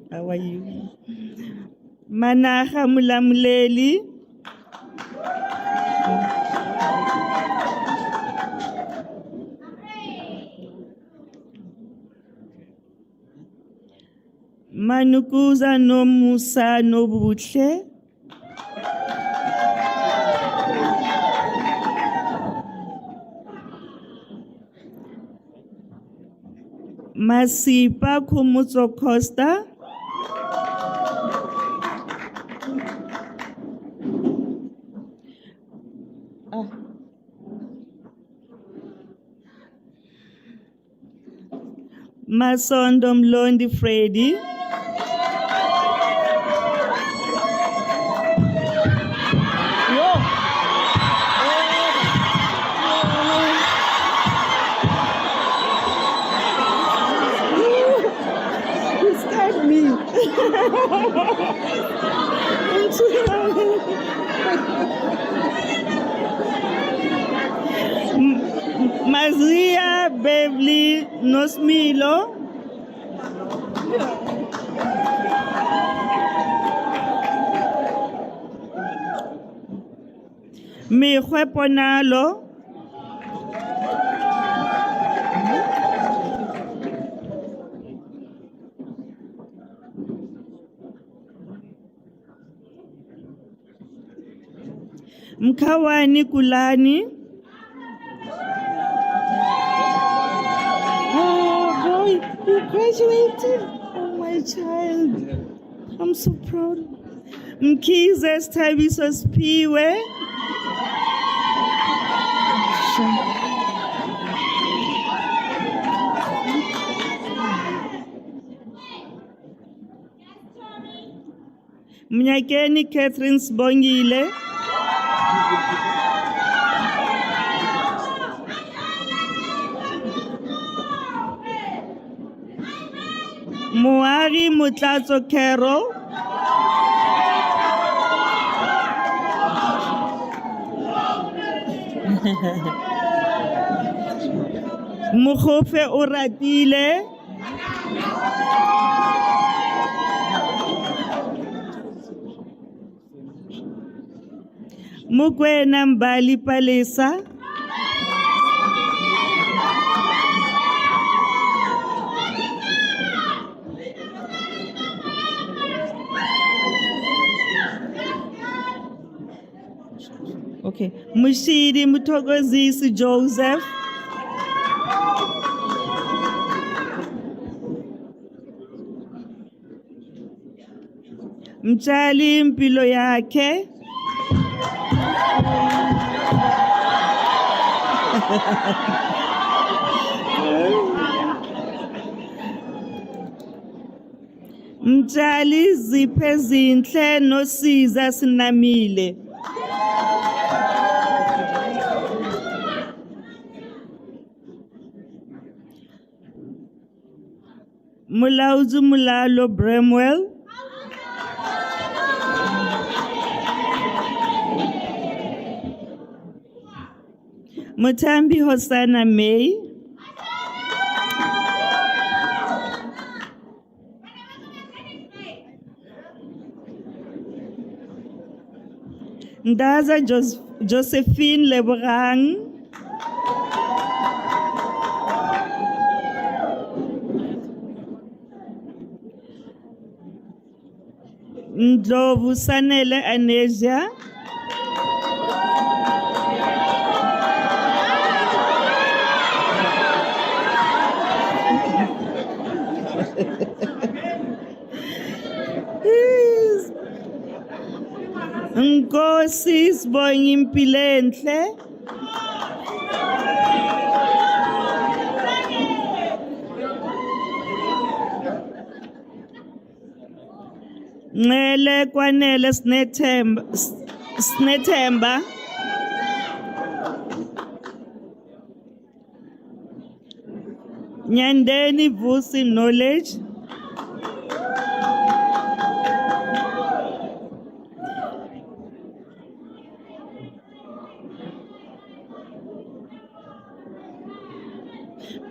How are you? Manaha Mulamuleli. Manukuza no Musa no Butle. Masipa Kumutso Costa. Masondo Mlondi Freddy. You scared me. Mazia Beverly Nosmilo. Mekgwe Ponalo. Mkawani Kulani. Oh boy, you graduated. Oh my child. I'm so proud. Mkize Stabiso Spiwe. Mnyakeni Catherine Sbongile. Moari Mutlatso Carol. Mukhofe Oratile. Mukwena Mbali Palesa. Okay. Mushidi Muthokozisi Joseph. Mchali mpilo yake. Mchali ziphe zinhle nosiza sinamile. Mulauzu Mulalo Bramwell. Mutambi Hosana May. Ndaza Josephine Lebrang. Ndlovu Sanele Anesia. Nkosi Sibonga Impilenhle. Ngele Kwanele Snethemba. Nyandeni Vusi Knowledge.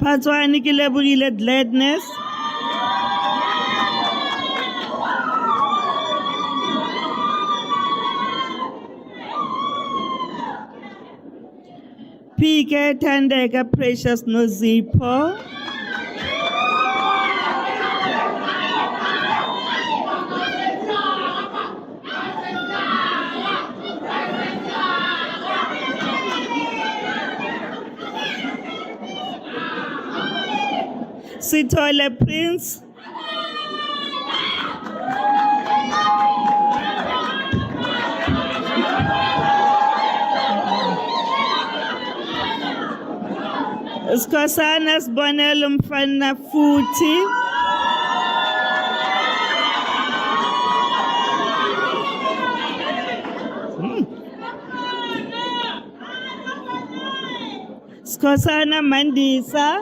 Patswani ke lebohile Gladness. PK Tandeka Precious Nozipho. Sithole Prince. Skosana Sibonelo Mfana Futhi. Skosana Mandisa.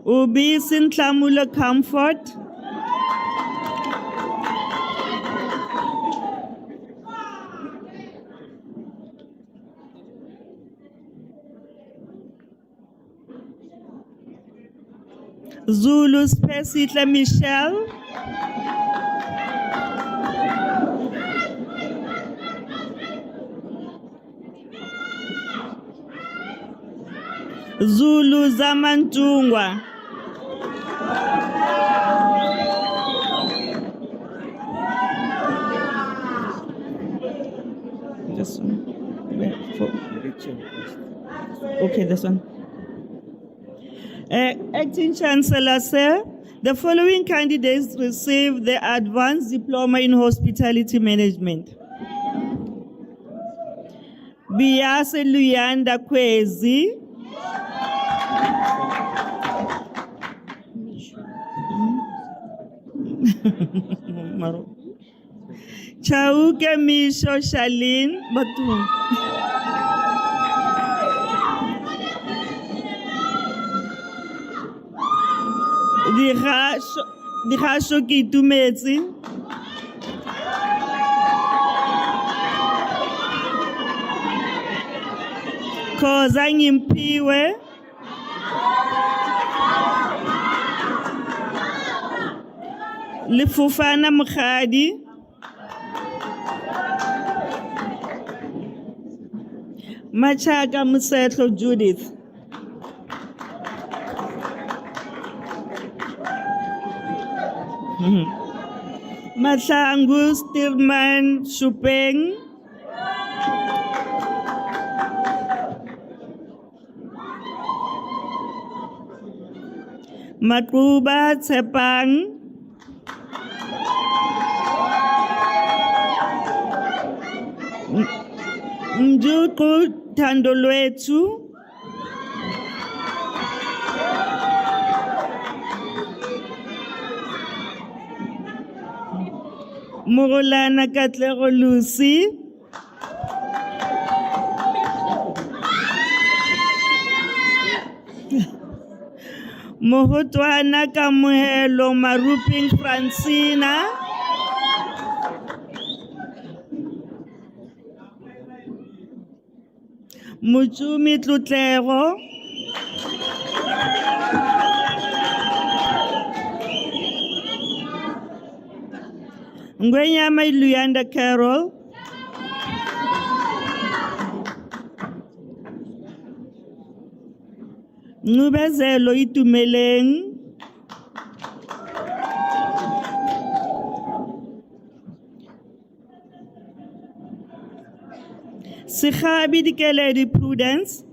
Ubisi Ntlamulo Comfort. Zulu Spesihle Michelle. Zulu Zamantungwa. This one. Okay, this one. Acting Chancellor, sir, the following candidates received the Advanced Diploma in Hospitality Management. Biase Luyanda Kwezi. Chauke Misho Shalin Batum. Dikgasho ke itumetse. Khoza Ngimpiwe. Lefufana Mkhadi. Machaka Musetlo Judith. Matlangu Stirman Shupeng. Matruba Tsepang. Mjuku Tandolwetu. Morolana Katlego Lucy. Mohotwana Kamuhelo Maruping Francina. Muchumi Tlutlego. Ngwenyama Luyanda Carol. Ngubezelo Itumeleng. Sikhabi Dikeledi Prudence.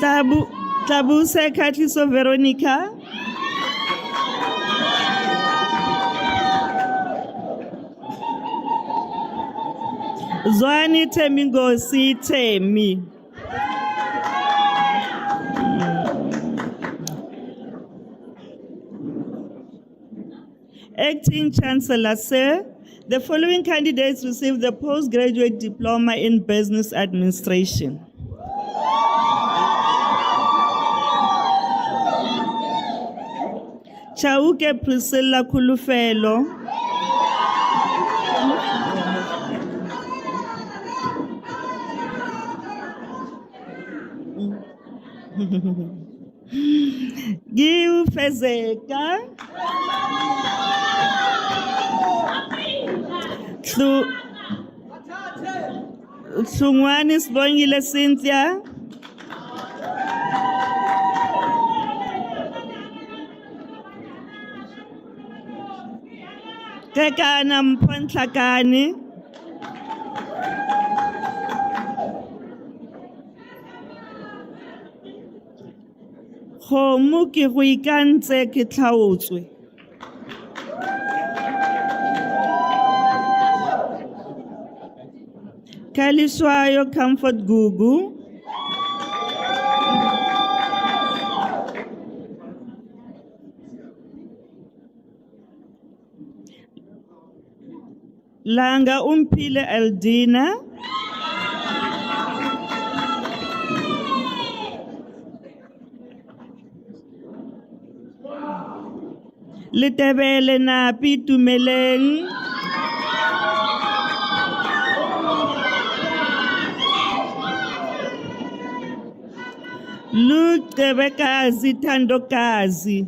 Tabu Sekatliso Veronica. Zwani Temingosi Temi. Acting Chancellor, sir, The following candidates received the postgraduate diploma in business administration. Chauke Priscilla Kulufelo. Give Fezeka. Tshwane Sibongile Cynthia. Kekana Mpontlakane. Kgomo ke go ikantse ke tlhaotswe. Kaliswayo Comfort Gugu. Langa Umpile Eldina. Letebele Napi Tumeleng. Luke Tebekazi Tandokazi.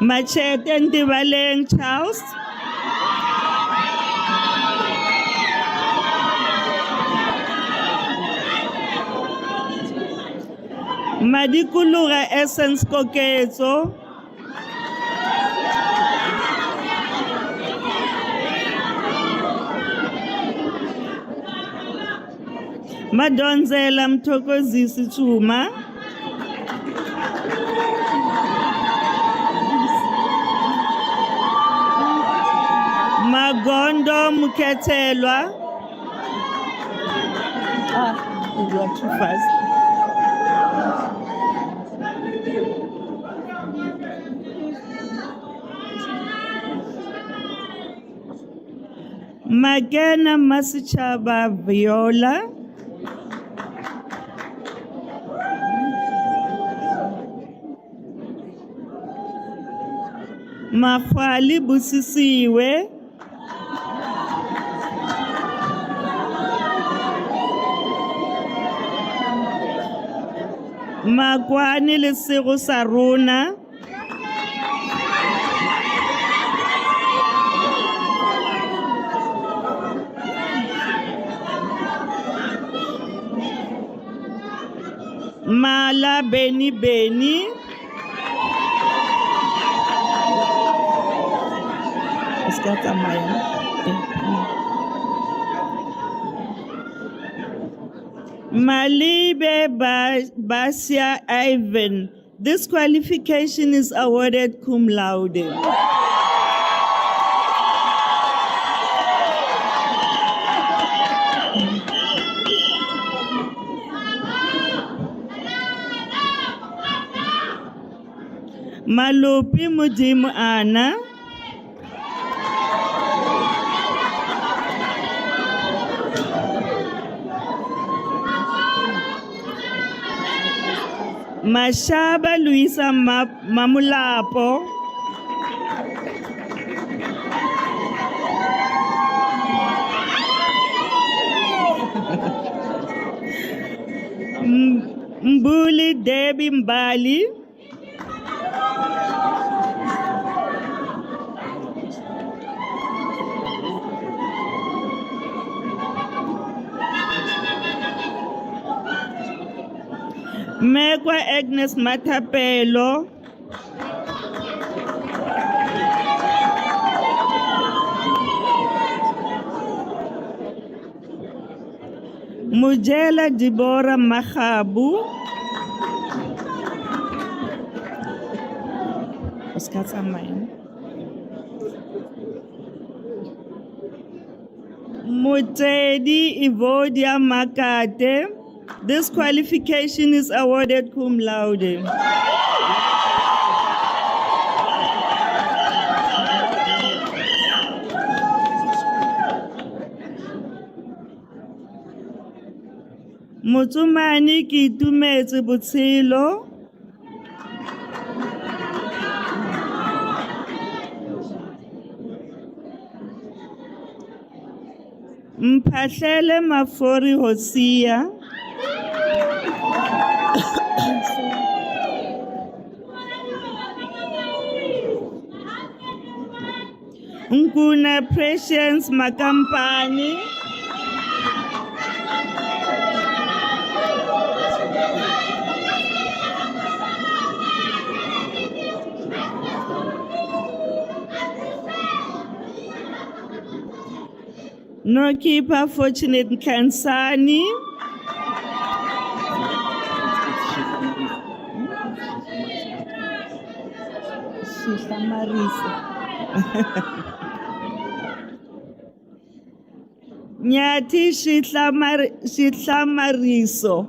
Machete Ndibaleng Charles. Madikuluga Essence Koketso. Madonzela Mthokozisi Chuma. Magondo Mukethelwa. You are too fast. Magena Masichaba Viola. Makhwali Busisiwe. Makwani Lesego Saruna. Mala Beni Beni. Malibe Basia Ivan. This qualification is awarded cum laude. Malupi Mujimu Ana. Mashaba Luisa Mamulapo. Mbuli Debbie Mbali. Megwa Agnes Matapelo. Mujela Dibora Mahabu. Mutedi Ivodia Makate. This qualification is awarded cum laude. Motsumani ke itumetse botshelo. Mphahlele Mafori Hosia. Nkuna Precious Makampani. No keeper Fortunate Kansani. Nyati Shitlamariso.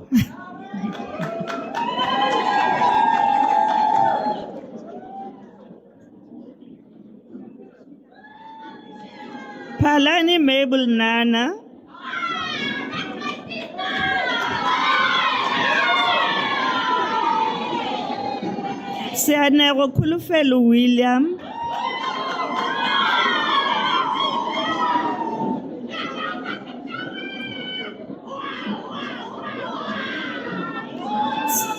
Palani Mabel Nana. Sianego Kulufelu William.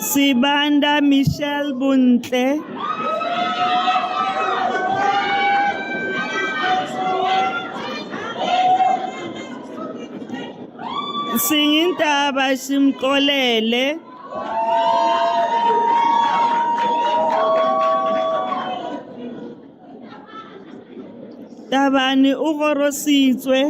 Sibanda Michelle Bunte. Singintaba Simkolele. Tabani Ugorosizwe.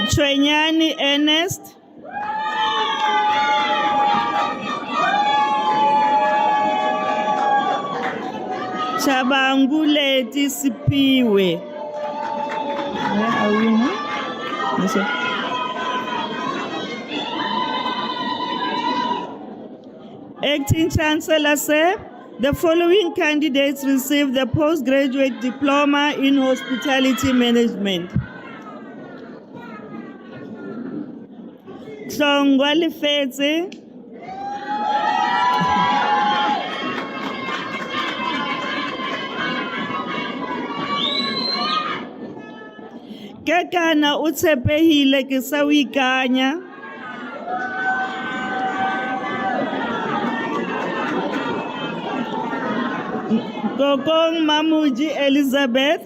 Chwenyani Ernest. Chabanguleti Sipiwe. Where are we now? Yes, sir. Acting Chancellor said, the following candidates received the postgraduate diploma in hospitality management. Hlongwa Lefetse. Kekana utshepehile ke sa o ikanya. Kokong Mamuji Elizabeth.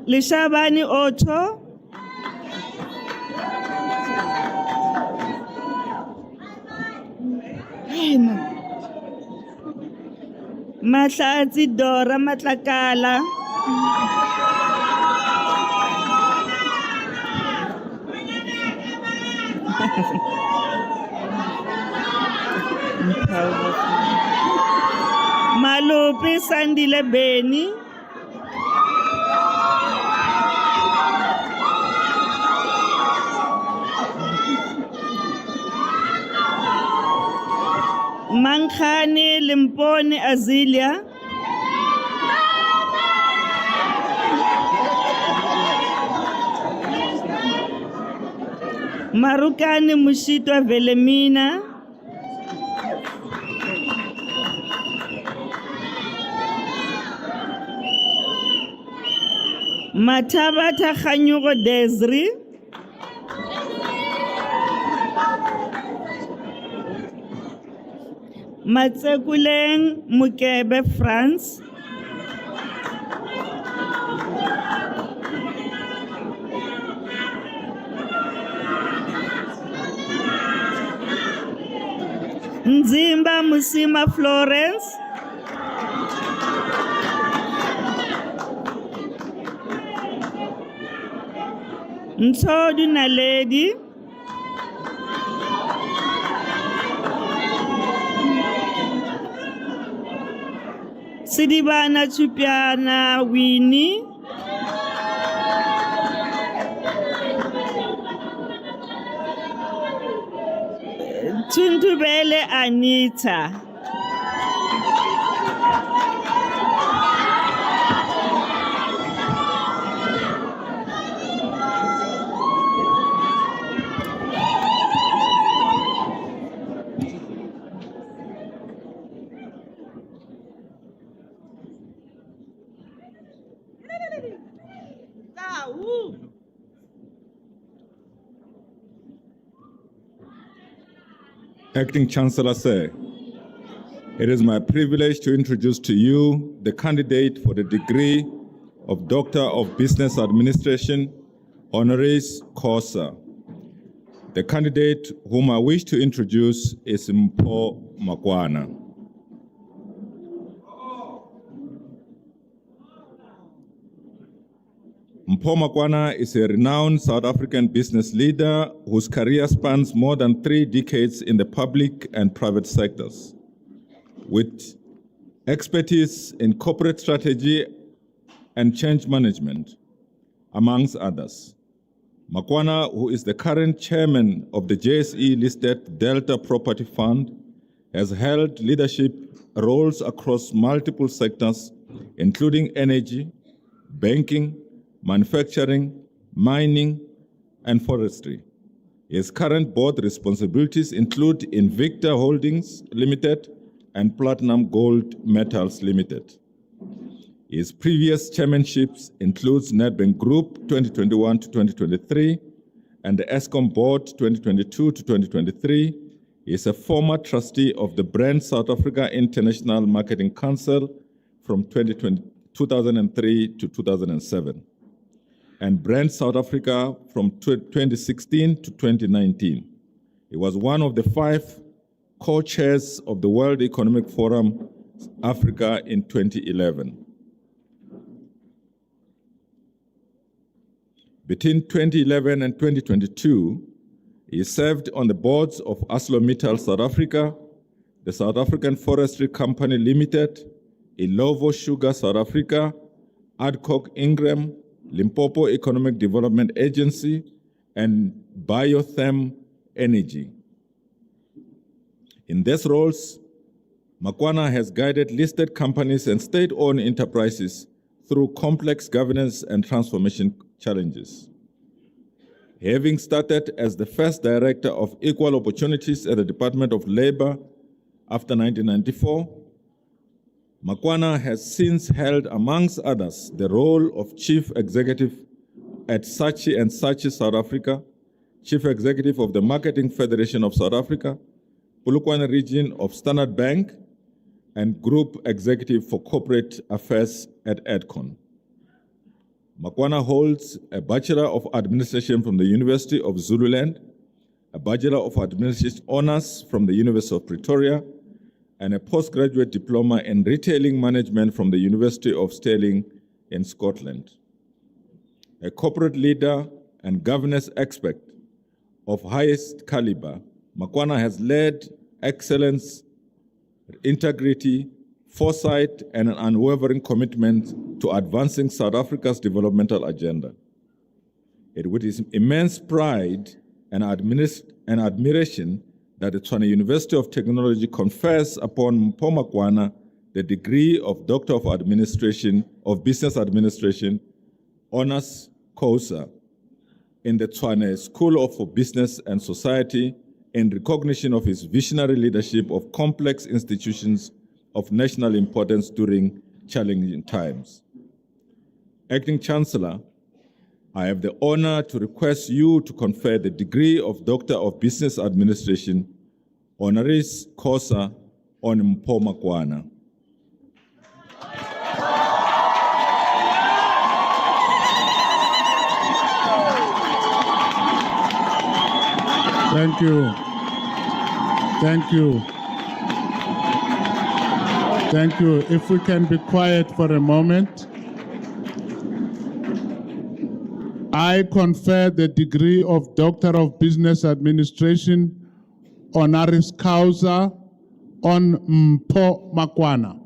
Lishabani Ocho. Mahlatsi Dora Matlakala. Malupi Sandile Beni. Mankhane Limponi Azilia. Marukani Mushitwa Velemina. Matabata Khanyugo Desri. Matsekuleng Mukebe France. Nzimba Musima Florence. Ntsodu Naledi. Sidibana Chupiana Winnie. Tuntubele Anita. Acting Chancellor, sir, it is my privilege to introduce to you the candidate for the degree of Doctor of Business Administration, Honoris Causa. The candidate whom I wish to introduce is Mpho Makwana. Mpho Makwana is a renowned South African business leader whose career spans more than 3 decades in the public and private sectors. With expertise in corporate strategy and change management, amongst others. Makwana, who is the current chairman of the JSE-listed Delta Property Fund, has held leadership roles across multiple sectors, including energy, banking, manufacturing, mining, and forestry. His current board responsibilities include Invicta Holdings Limited and Platinum Gold Metals Limited. His previous chairmanships includes Nedbank Group 2021 to 2023 and the ESCOM Board 2022 to 2023. He is a former trustee of the Brand South Africa International Marketing Council from 2003 to 2007. And Brand South Africa from 2016 to 2019. He was one of the 5 co-chairs of the World Economic Forum Africa in 2011. Between 2011 and 2022, he served on the boards of ArcelorMittal South Africa, the South African Forestry Company Limited, Ilovo Sugar South Africa, Adcock Ingram, Limpopo Economic Development Agency, and Biotherm Energy. In these roles, Makwana has guided listed companies and state-owned enterprises through complex governance and transformation challenges. Having started as the first director of equal opportunities at the Department of Labor after 1994, Makwana has since held, amongst others, the role of Chief Executive at Saatchi & Saatchi South Africa, Chief Executive of the Marketing Federation of South Africa, Polokwane Region of Standard Bank, and Group Executive for Corporate Affairs at Adcon. Makwana holds a Bachelor of Administration from the University of Zululand, a Bachelor of Administration Honours from the University of Pretoria, and a postgraduate diploma in retailing management from the University of Stirling in Scotland. A corporate leader and governance expert of highest caliber, Makwana has led excellence, integrity, foresight, and an unwavering commitment to advancing South Africa's developmental agenda. It with his immense pride and admiration that the Tshwane University of Technology confers upon Mpho Makwana the degree of Doctor of Business Administration, Honoris Causa, in the Tshwane School for Business and Society in recognition of his visionary leadership of complex institutions of national importance during challenging times. Acting Chancellor, I have the honor to request you to confer the degree of Doctor of Business Administration, Honoris Causa, on Mpho Makwana. Thank you. Thank you. Thank you. If we can be quiet for a moment. I confer the degree of Doctor of Business Administration, honoris causa, on Mpho Makwana.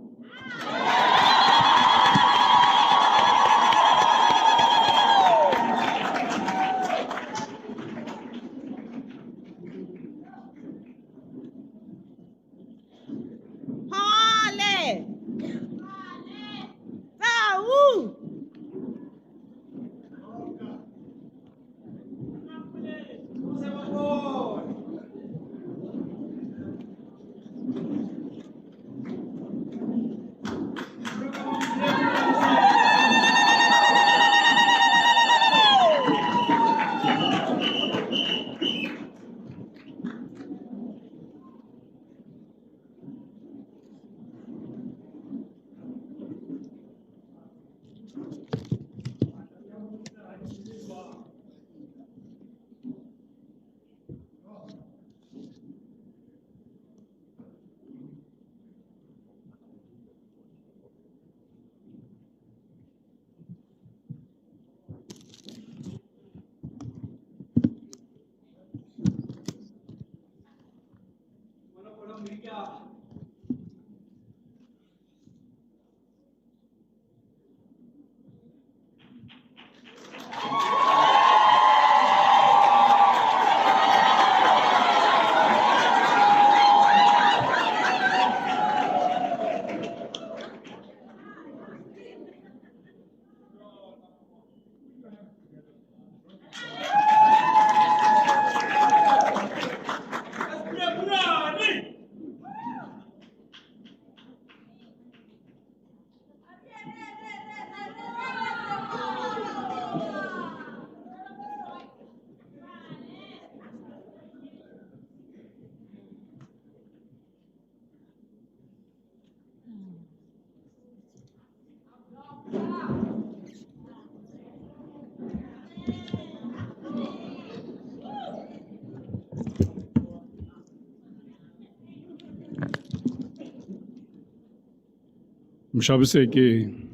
Mshabiseki,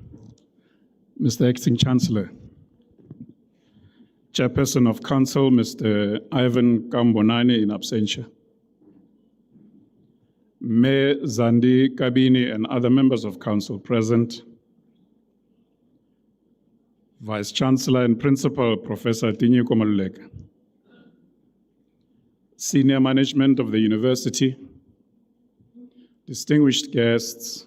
Mr. Acting Chancellor, Chairperson of Council, Mr. Ivan Kambonani in absentia, Mayor Zandi Kabini and other members of Council present, Vice Chancellor and Principal Professor Tinyiko Maluleka, Senior Management of the University, distinguished guests,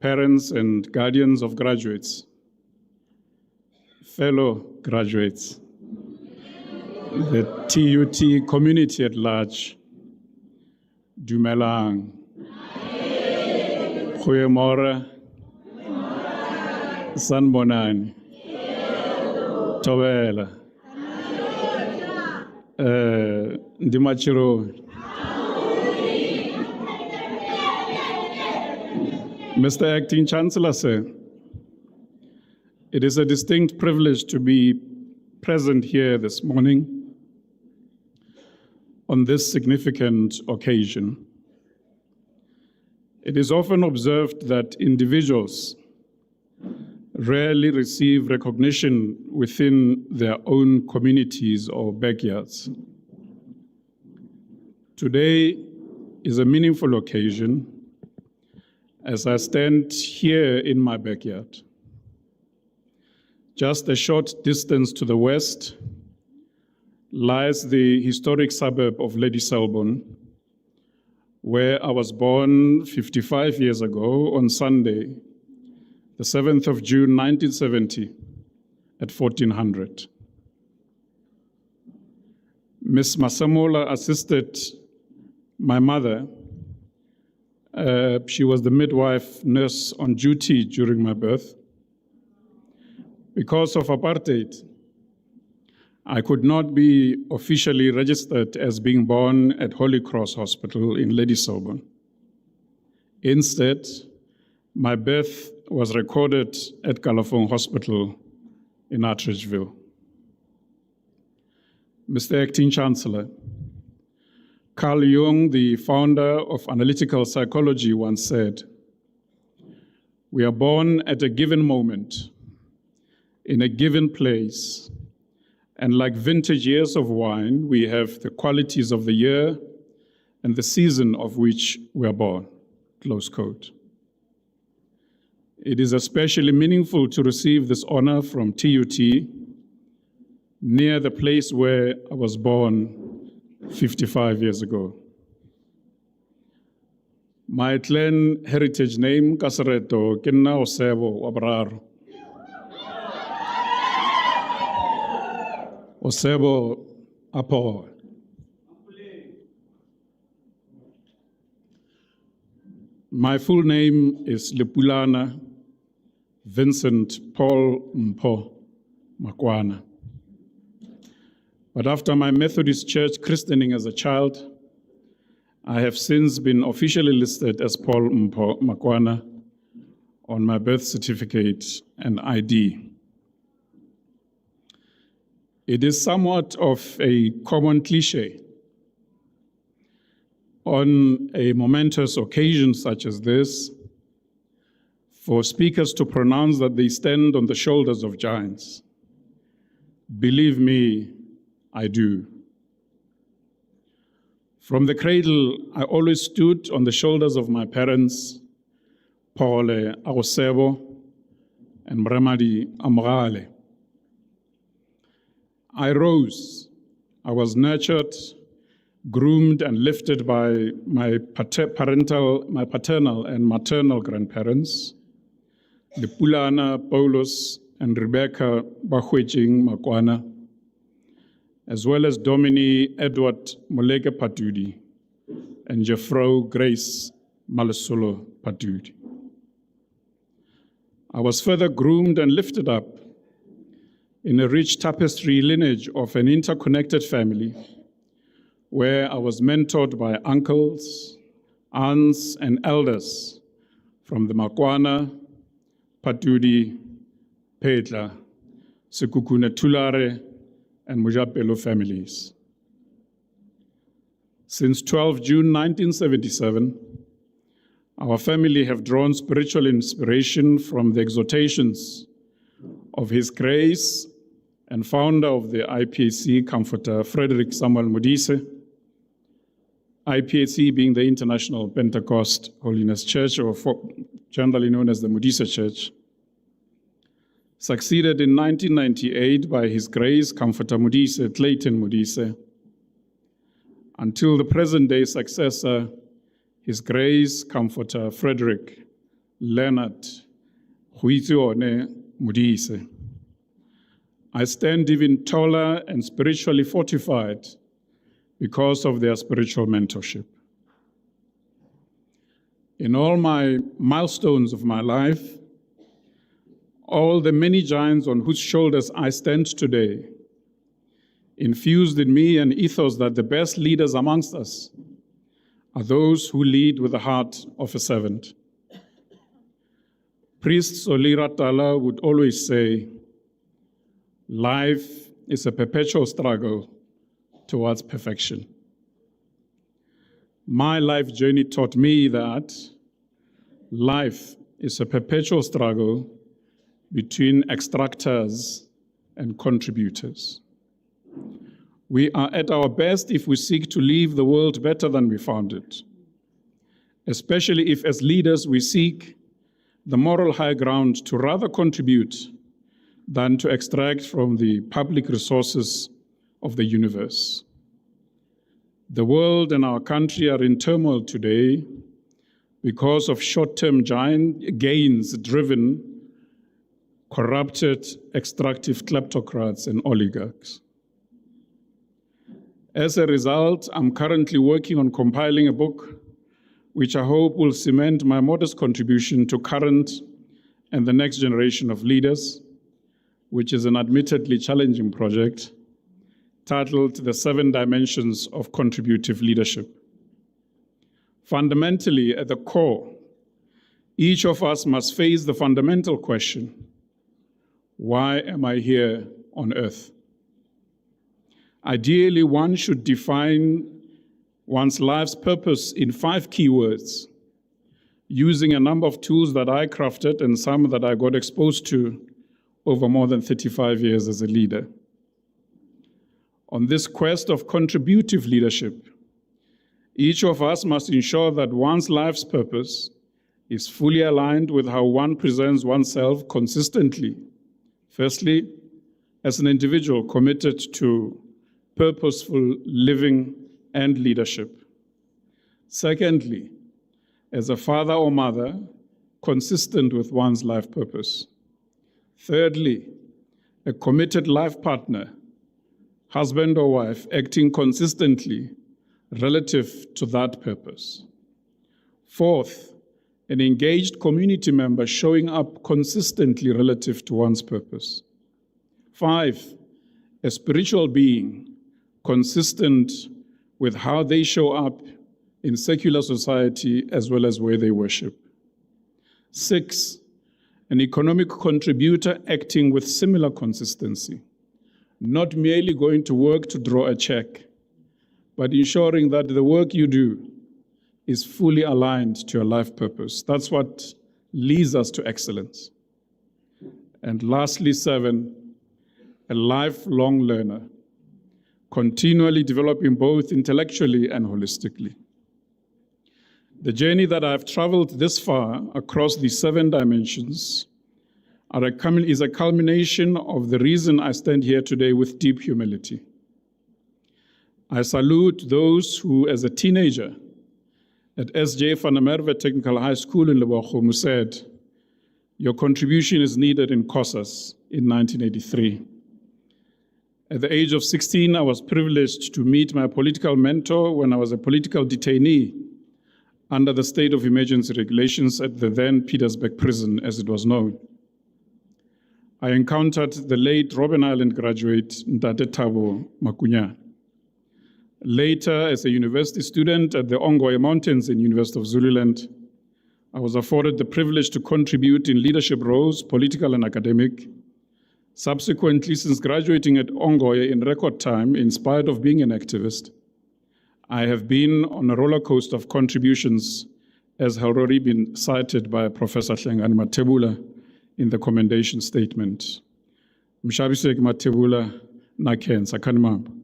parents and guardians of graduates, fellow graduates, the TUT community at large, Dumelang, Goeiemorgen, Sanbonani, Tobela, Ndimachiro, Mr. Acting Chancellor, sir, it is a distinct privilege to be present here this morning on this significant occasion. It is often observed that individuals rarely receive recognition within their own communities or backyards. Today is a meaningful occasion as I stand here in my backyard. Just a short distance to the west lies the historic suburb of Lady Selborne, where I was born 55 years ago on Sunday, the 7th of June, 1970, at 1400. Miss Masamola assisted my mother. She was the midwife nurse on duty during my birth. Because of apartheid, I could not be officially registered as being born at Holy Cross Hospital in Lady Selborne. Instead, my birth was recorded at Kalafong Hospital in Atteridgeville. Mr. Acting Chancellor, Carl Jung, the founder of analytical psychology, once said, We are born at a given moment, in a given place, and like vintage years of wine, we have the qualities of the year and the season of which we are born, close quote. It is especially meaningful to receive this honor from TUT, near the place where I was born 55 years ago. My clan heritage name, Kasareto, Kina Osebo Wabraro. Osebo Apo. My full name is Lepulana Vincent Paul Mpo Makwana. But after my Methodist Church christening as a child, I have since been officially listed as Paul Mpo Makwana on my birth certificate and ID. It is somewhat of a common cliche on a momentous occasion such as this for speakers to pronounce that they stand on the shoulders of giants. Believe me, I do. From the cradle, I always stood on the shoulders of my parents, Paul Agosebo and Mramadi Amrale. I rose, I was nurtured, groomed and lifted by my paternal and maternal grandparents, Lepulana, Paulus, and Rebecca Bahwejing Makwana, as well as Domini Edward Moleke Patudi and Jeffro Grace Malesolo Patudi. I was further groomed and lifted up in a rich tapestry lineage of an interconnected family where I was mentored by uncles, aunts, and elders from the Makwana, Patudi, Petla, Sekukune Tulare, and Mujapelo families. Since 12 June 1977, our family have drawn spiritual inspiration from the exhortations of His Grace and founder of the IPAC Comforter, Frederick Samuel Modise, IPAC being the International Pentecost Holiness Church, or generally known as the Modise Church, succeeded in 1998 by His Grace Comforter Modise, Clayton Modise, until the present-day successor, His Grace Comforter Frederick Leonard Tshwane Modise. I stand even taller and spiritually fortified because of their spiritual mentorship. In all my milestones of my life, all the many giants on whose shoulders I stand today infused in me an ethos that the best leaders amongst us are those who lead with the heart of a servant. Priest Solira Tala would always say, life is a perpetual struggle towards perfection. My life journey taught me that life is a perpetual struggle between extractors and contributors. We are at our best if we seek to leave the world better than we found it, especially if as leaders we seek the moral high ground to rather contribute than to extract from the public resources of the universe. The world and our country are in turmoil today because of short-term giant gains-driven, corrupted, extractive kleptocrats and oligarchs. As a result, I'm currently working on compiling a book which I hope will cement my modest contribution to current and the next generation of leaders, which is an admittedly challenging project, titled The 7 Dimensions of Contributive Leadership. Fundamentally, at the core, each of us must face the fundamental question, why am I here on earth? Ideally, one should define one's life's purpose in 5 key words: using a number of tools that I crafted and some that I got exposed to over more than 35 years as a leader. On this quest of contributive leadership, each of us must ensure that one's life's purpose is fully aligned with how one presents oneself consistently. Firstly, as an individual committed to purposeful living and leadership. Secondly, as a father or mother, consistent with one's life purpose. Thirdly, a committed life partner, husband or wife, acting consistently relative to that purpose. Fourth, an engaged community member showing up consistently relative to one's purpose. 5, a spiritual being consistent with how they show up in secular society as well as where they worship. 6, an economic contributor acting with similar consistency, not merely going to work to draw a check, but ensuring that the work you do is fully aligned to your life purpose. That's what leads us to excellence. And lastly, 7, a lifelong learner, continually developing both intellectually and holistically. The journey that I've traveled this far across these 7 dimensions is a culmination of the reason I stand here today with deep humility. I salute those who, as a teenager at S.J. van der Merwe Technical High School in Lebochum, said, "Your contribution is needed in COSAS" in 1983. At the age of 16, I was privileged to meet my political mentor when I was a political detainee under the state of emergency regulations at the then Petersburg prison, as it was known. I encountered the late Robben Island graduate, Ntate Thabo Makunya. Later, as a university student at the Ongoye Mountains in University of Zululand, I was afforded the privilege to contribute in leadership roles, political and academic. Subsequently, since graduating at Ongoye in record time, in spite of being an activist, I have been on a roller coaster of contributions, as has already been cited by Professor Hlengani Mathebula in the commendation statement. Mshabisek Mathebula Naken Sakanimam.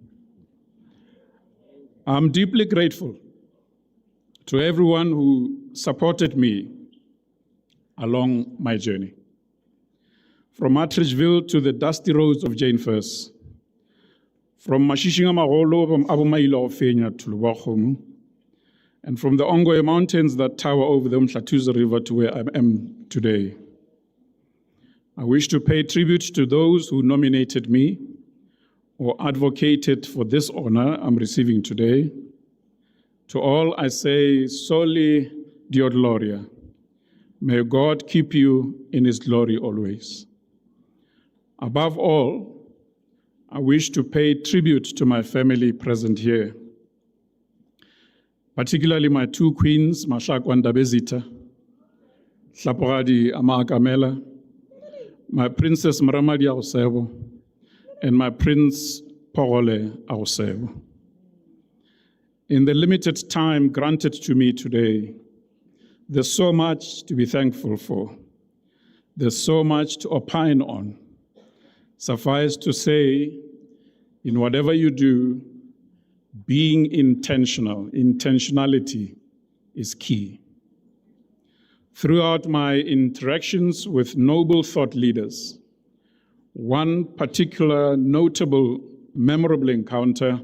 I'm deeply grateful to everyone who supported me along my journey. From Atteridgeville to the dusty roads of Jane First, from Mashishinga Magolo Abumailo of Fenya to Lubachum, and from the Ongoye Mountains that tower over the Mhlatuza River to where I am today. I wish to pay tribute to those who nominated me or advocated for this honor I'm receiving today. To all I say, Soli Deo Gloria. May God keep you in his glory always. Above all, I wish to pay tribute to my family present here, particularly my 2 queens, Mashakwa Ndabezita, Hlapogadi Amakamela, my Princess Maramadi Aosebo, and my Prince Pogole Aosebo. In the limited time granted to me today, there's so much to be thankful for. There's so much to opine on. Suffice to say, in whatever you do, being intentional, intentionality is key. Throughout my interactions with noble thought leaders, one particular notable, memorable encounter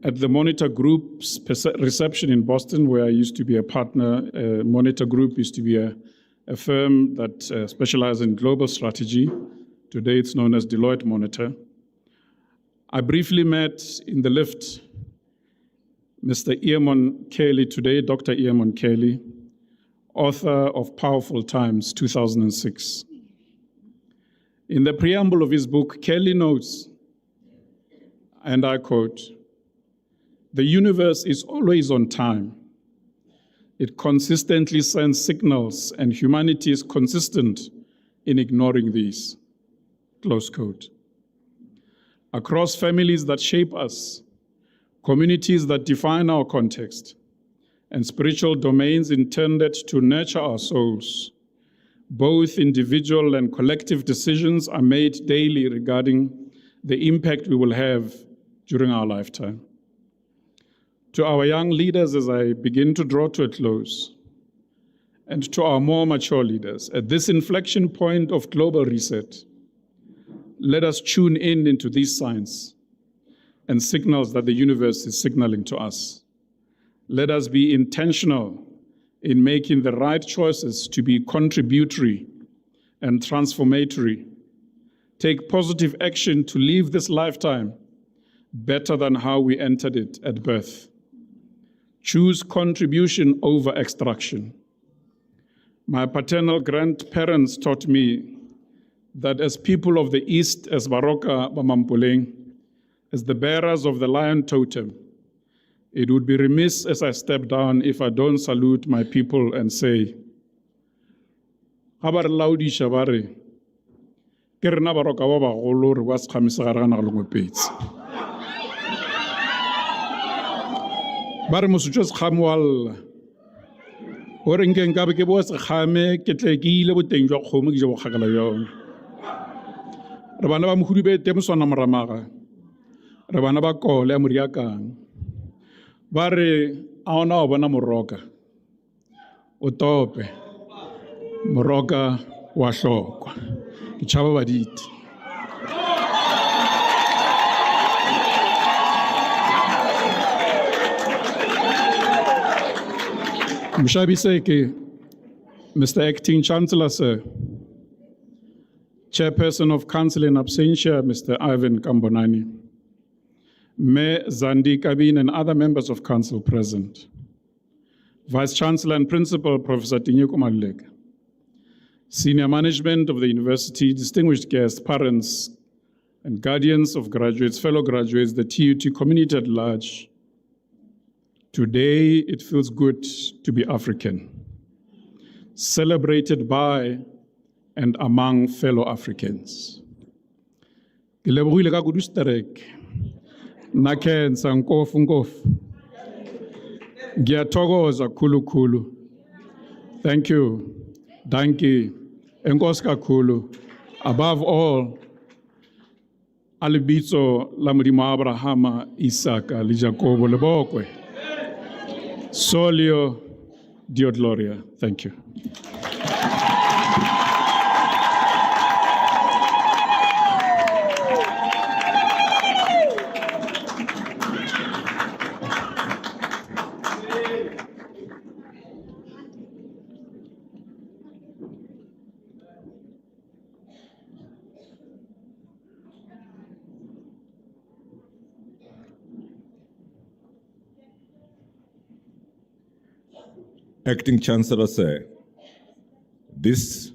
at the Monitor Group's reception in Boston, where I used to be a partner. Monitor Group used to be a firm that specialized in global strategy. Today it's known as Deloitte Monitor. I briefly met in the lift Mr. Eamon Kelly today, Dr. Eamon Kelly, author of Powerful Times, 2006. In the preamble of his book, Kelly notes, and I quote, "The universe is always on time. It consistently sends signals, and humanity is consistent in ignoring these." Close quote. Across families that shape us, communities that define our context, and spiritual domains intended to nurture our souls. Both individual and collective decisions are made daily regarding the impact we will have during our lifetime. To our young leaders, as I begin to draw to a close, and to our more mature leaders, at this inflection point of global reset, let us tune into these signs and signals that the universe is signaling to us. Let us be intentional in making the right choices to be contributory and transformatory. Take positive action to leave this lifetime better than how we entered it at birth. Choose contribution over extraction. My paternal grandparents taught me that as people of the East, as Baroka Bamampuleng, as the bearers of the lion totem, it would be remiss as I step down if I don't salute my people and say, Habar Laudi Shabari, Kerna Baroka Waba Olor was Kamisarana Lungopits. Barimus just Hamwal, or in Gabake was a Hame, Ketlegi, Lebuting, Home, Jochagalayo. Rabanaba Muribe Temsona Maramaga, Rabanaba Ko, Lemuriakan. Bare aona bona moroka o tope moroka wa hlokwa ke tshaba baditi Mshabiseke, Mr. Acting Chancellor, sir, Chairperson of Council in absentia, Mr. Ivan Kambonani, Mayor Zandi Kabin and other members of Council present, Vice Chancellor and Principal Professor Tinyeko Maluleka, Senior Management of the University, distinguished guests, parents, and guardians of graduates, fellow graduates, the TUT community at large. Today, it feels good to be African, celebrated by and among fellow Africans. Nakenza nkofu nkofu. Ngiyathokoza khulu khulu. Thank you. Danki. Enkosi kakhulu. Above all, alibitso la Modimo Abrahama, Isaka, le Jacobo le bokwe. Solio Dio Gloria. Thank you. Acting Chancellor, sir, this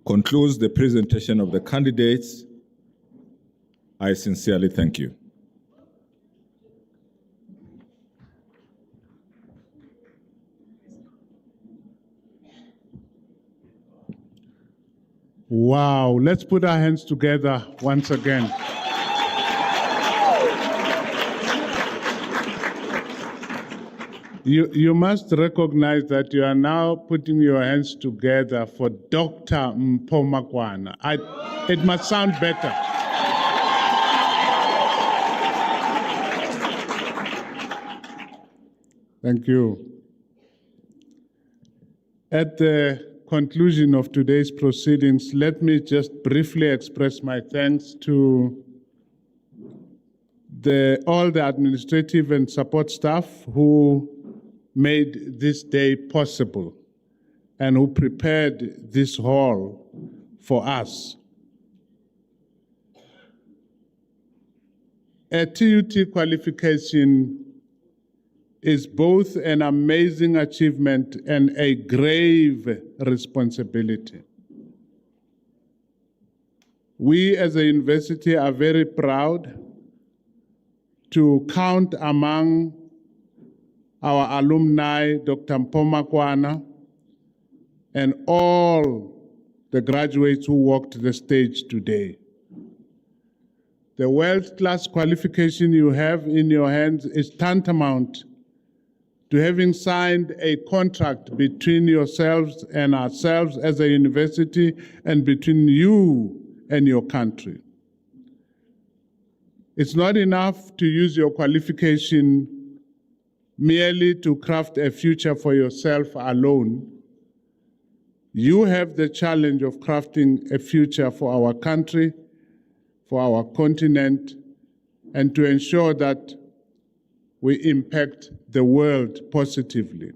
concludes the presentation of the candidates. I sincerely thank you. Wow, let's put our hands together once again. You must recognize that you are now putting your hands together for Dr. Mpomakwana. It must sound better. Thank you. At the conclusion of today's proceedings, let me just briefly express my thanks to all the administrative and support staff who made this day possible and who prepared this hall for us. A TUT qualification is both an amazing achievement and a grave responsibility. We as a university are very proud to count among our alumni, Dr. Mpomakwana, and all the graduates who walked the stage today. The world-class qualification you have in your hands is tantamount to having signed a contract between yourselves and ourselves as a university and between you and your country. It's not enough to use your qualification merely to craft a future for yourself alone. You have the challenge of crafting a future for our country, for our continent, and to ensure that we impact the world positively.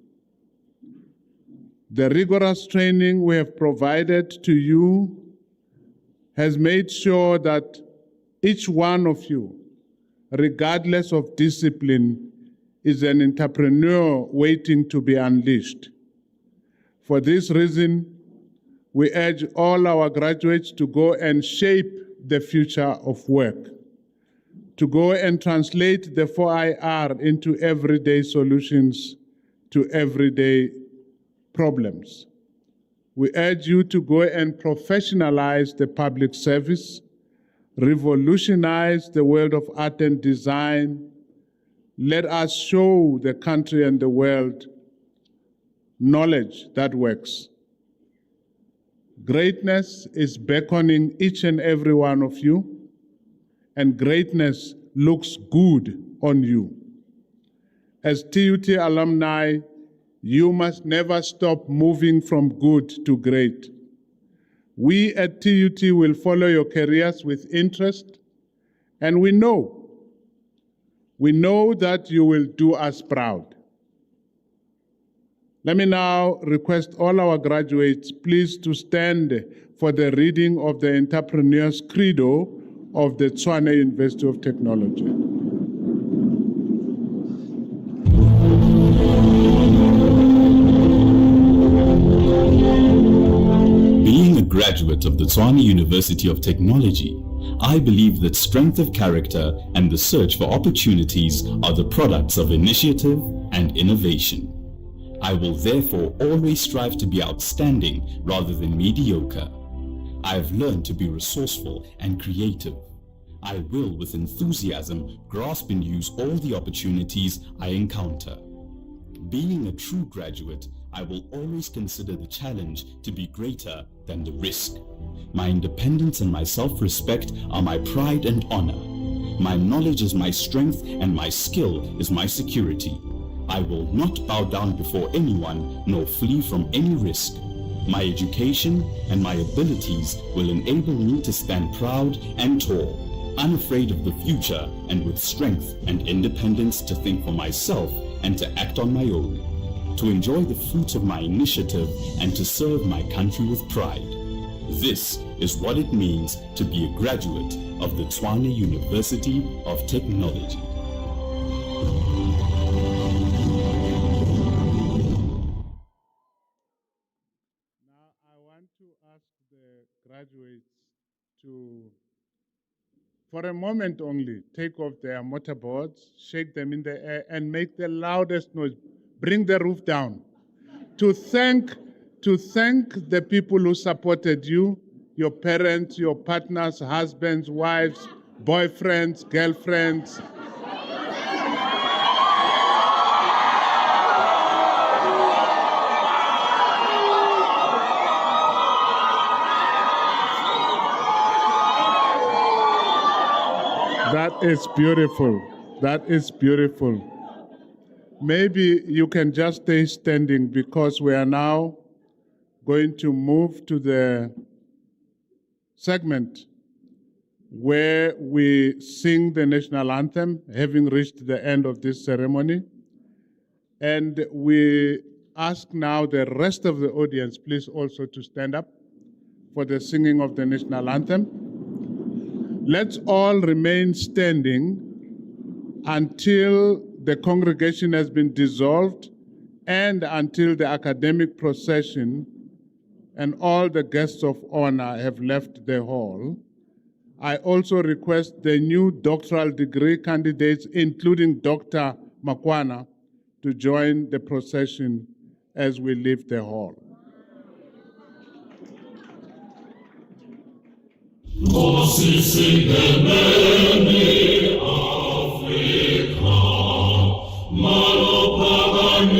The rigorous training we have provided to you has made sure that each one of you, regardless of discipline, is an entrepreneur waiting to be unleashed. For this reason, we urge all our graduates to go and shape the future of work, to go and translate the 4IR into everyday solutions to everyday problems. We urge you to go and professionalize the public service, revolutionize the world of art and design. Let us show the country and the world knowledge that works. Greatness is beckoning each and every one of you, and greatness looks good on you. As TUT alumni, you must never stop moving from good to great. We at TUT will follow your careers with interest, and we know that you will do us proud. Let me now request all our graduates please to stand for the reading of the Entrepreneur's Credo of the Tshwane University of Technology. Being a graduate of the Tshwane University of Technology, I believe that strength of character and the search for opportunities are the products of initiative and innovation. I will therefore always strive to be outstanding rather than mediocre. I have learned to be resourceful and creative. I will, with enthusiasm, grasp and use all the opportunities I encounter. Being a true graduate, I will always consider the challenge to be greater than the risk. My independence and my self-respect are my pride and honor. My knowledge is my strength and my skill is my security. I will not bow down before anyone nor flee from any risk. My education and my abilities will enable me to stand proud and tall, unafraid of the future and with strength and independence to think for myself and to act on my own, to enjoy the fruits of my initiative and to serve my country with pride. This is what it means to be a graduate of the Tshwane University of Technology. Now I want to ask the graduates to, for a moment only, take off their motorboards, shake them in the air, and make the loudest noise. Bring the roof down. To thank the people who supported you, your parents, your partners, husbands, wives, boyfriends, girlfriends. That is beautiful. That is beautiful. Maybe you can just stay standing because we are now going to move to the segment where we sing the national anthem, having reached the end of this ceremony. And we ask now the rest of the audience, please also to stand up for the singing of the national anthem. Let's all remain standing until the congregation has been dissolved and until the academic procession and all the guests of honor have left the hall. I also request the new doctoral degree candidates, including Dr. Makwana, to join the procession as we leave the hall. Africa,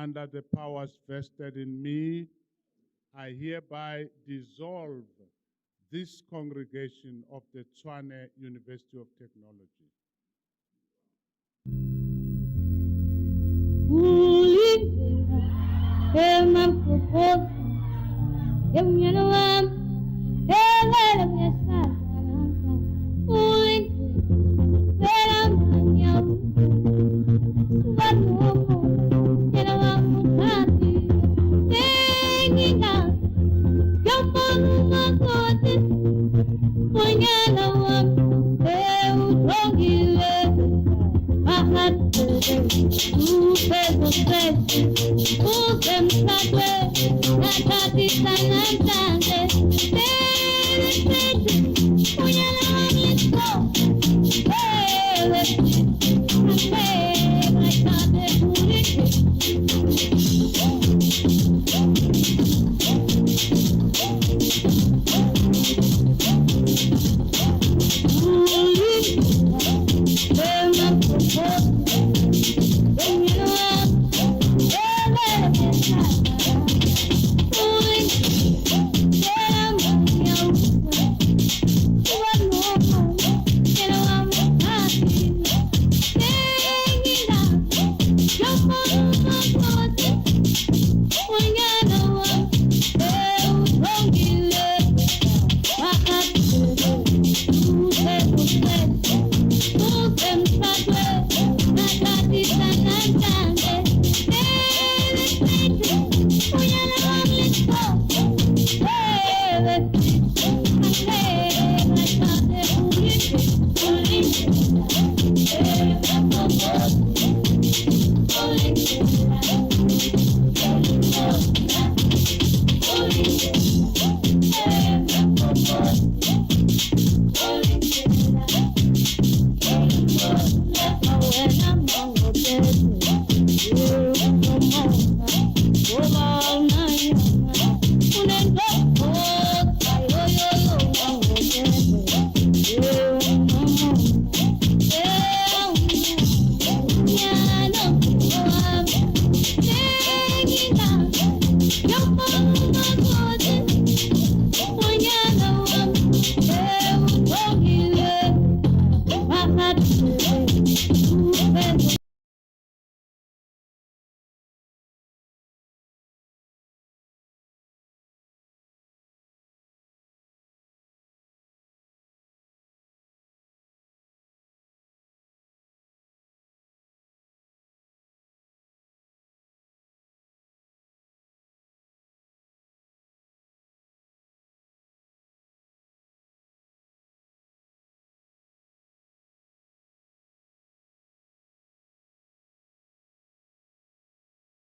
Under the powers vested in me, I hereby dissolve this congregation of the Tshwane University of Technology. Usem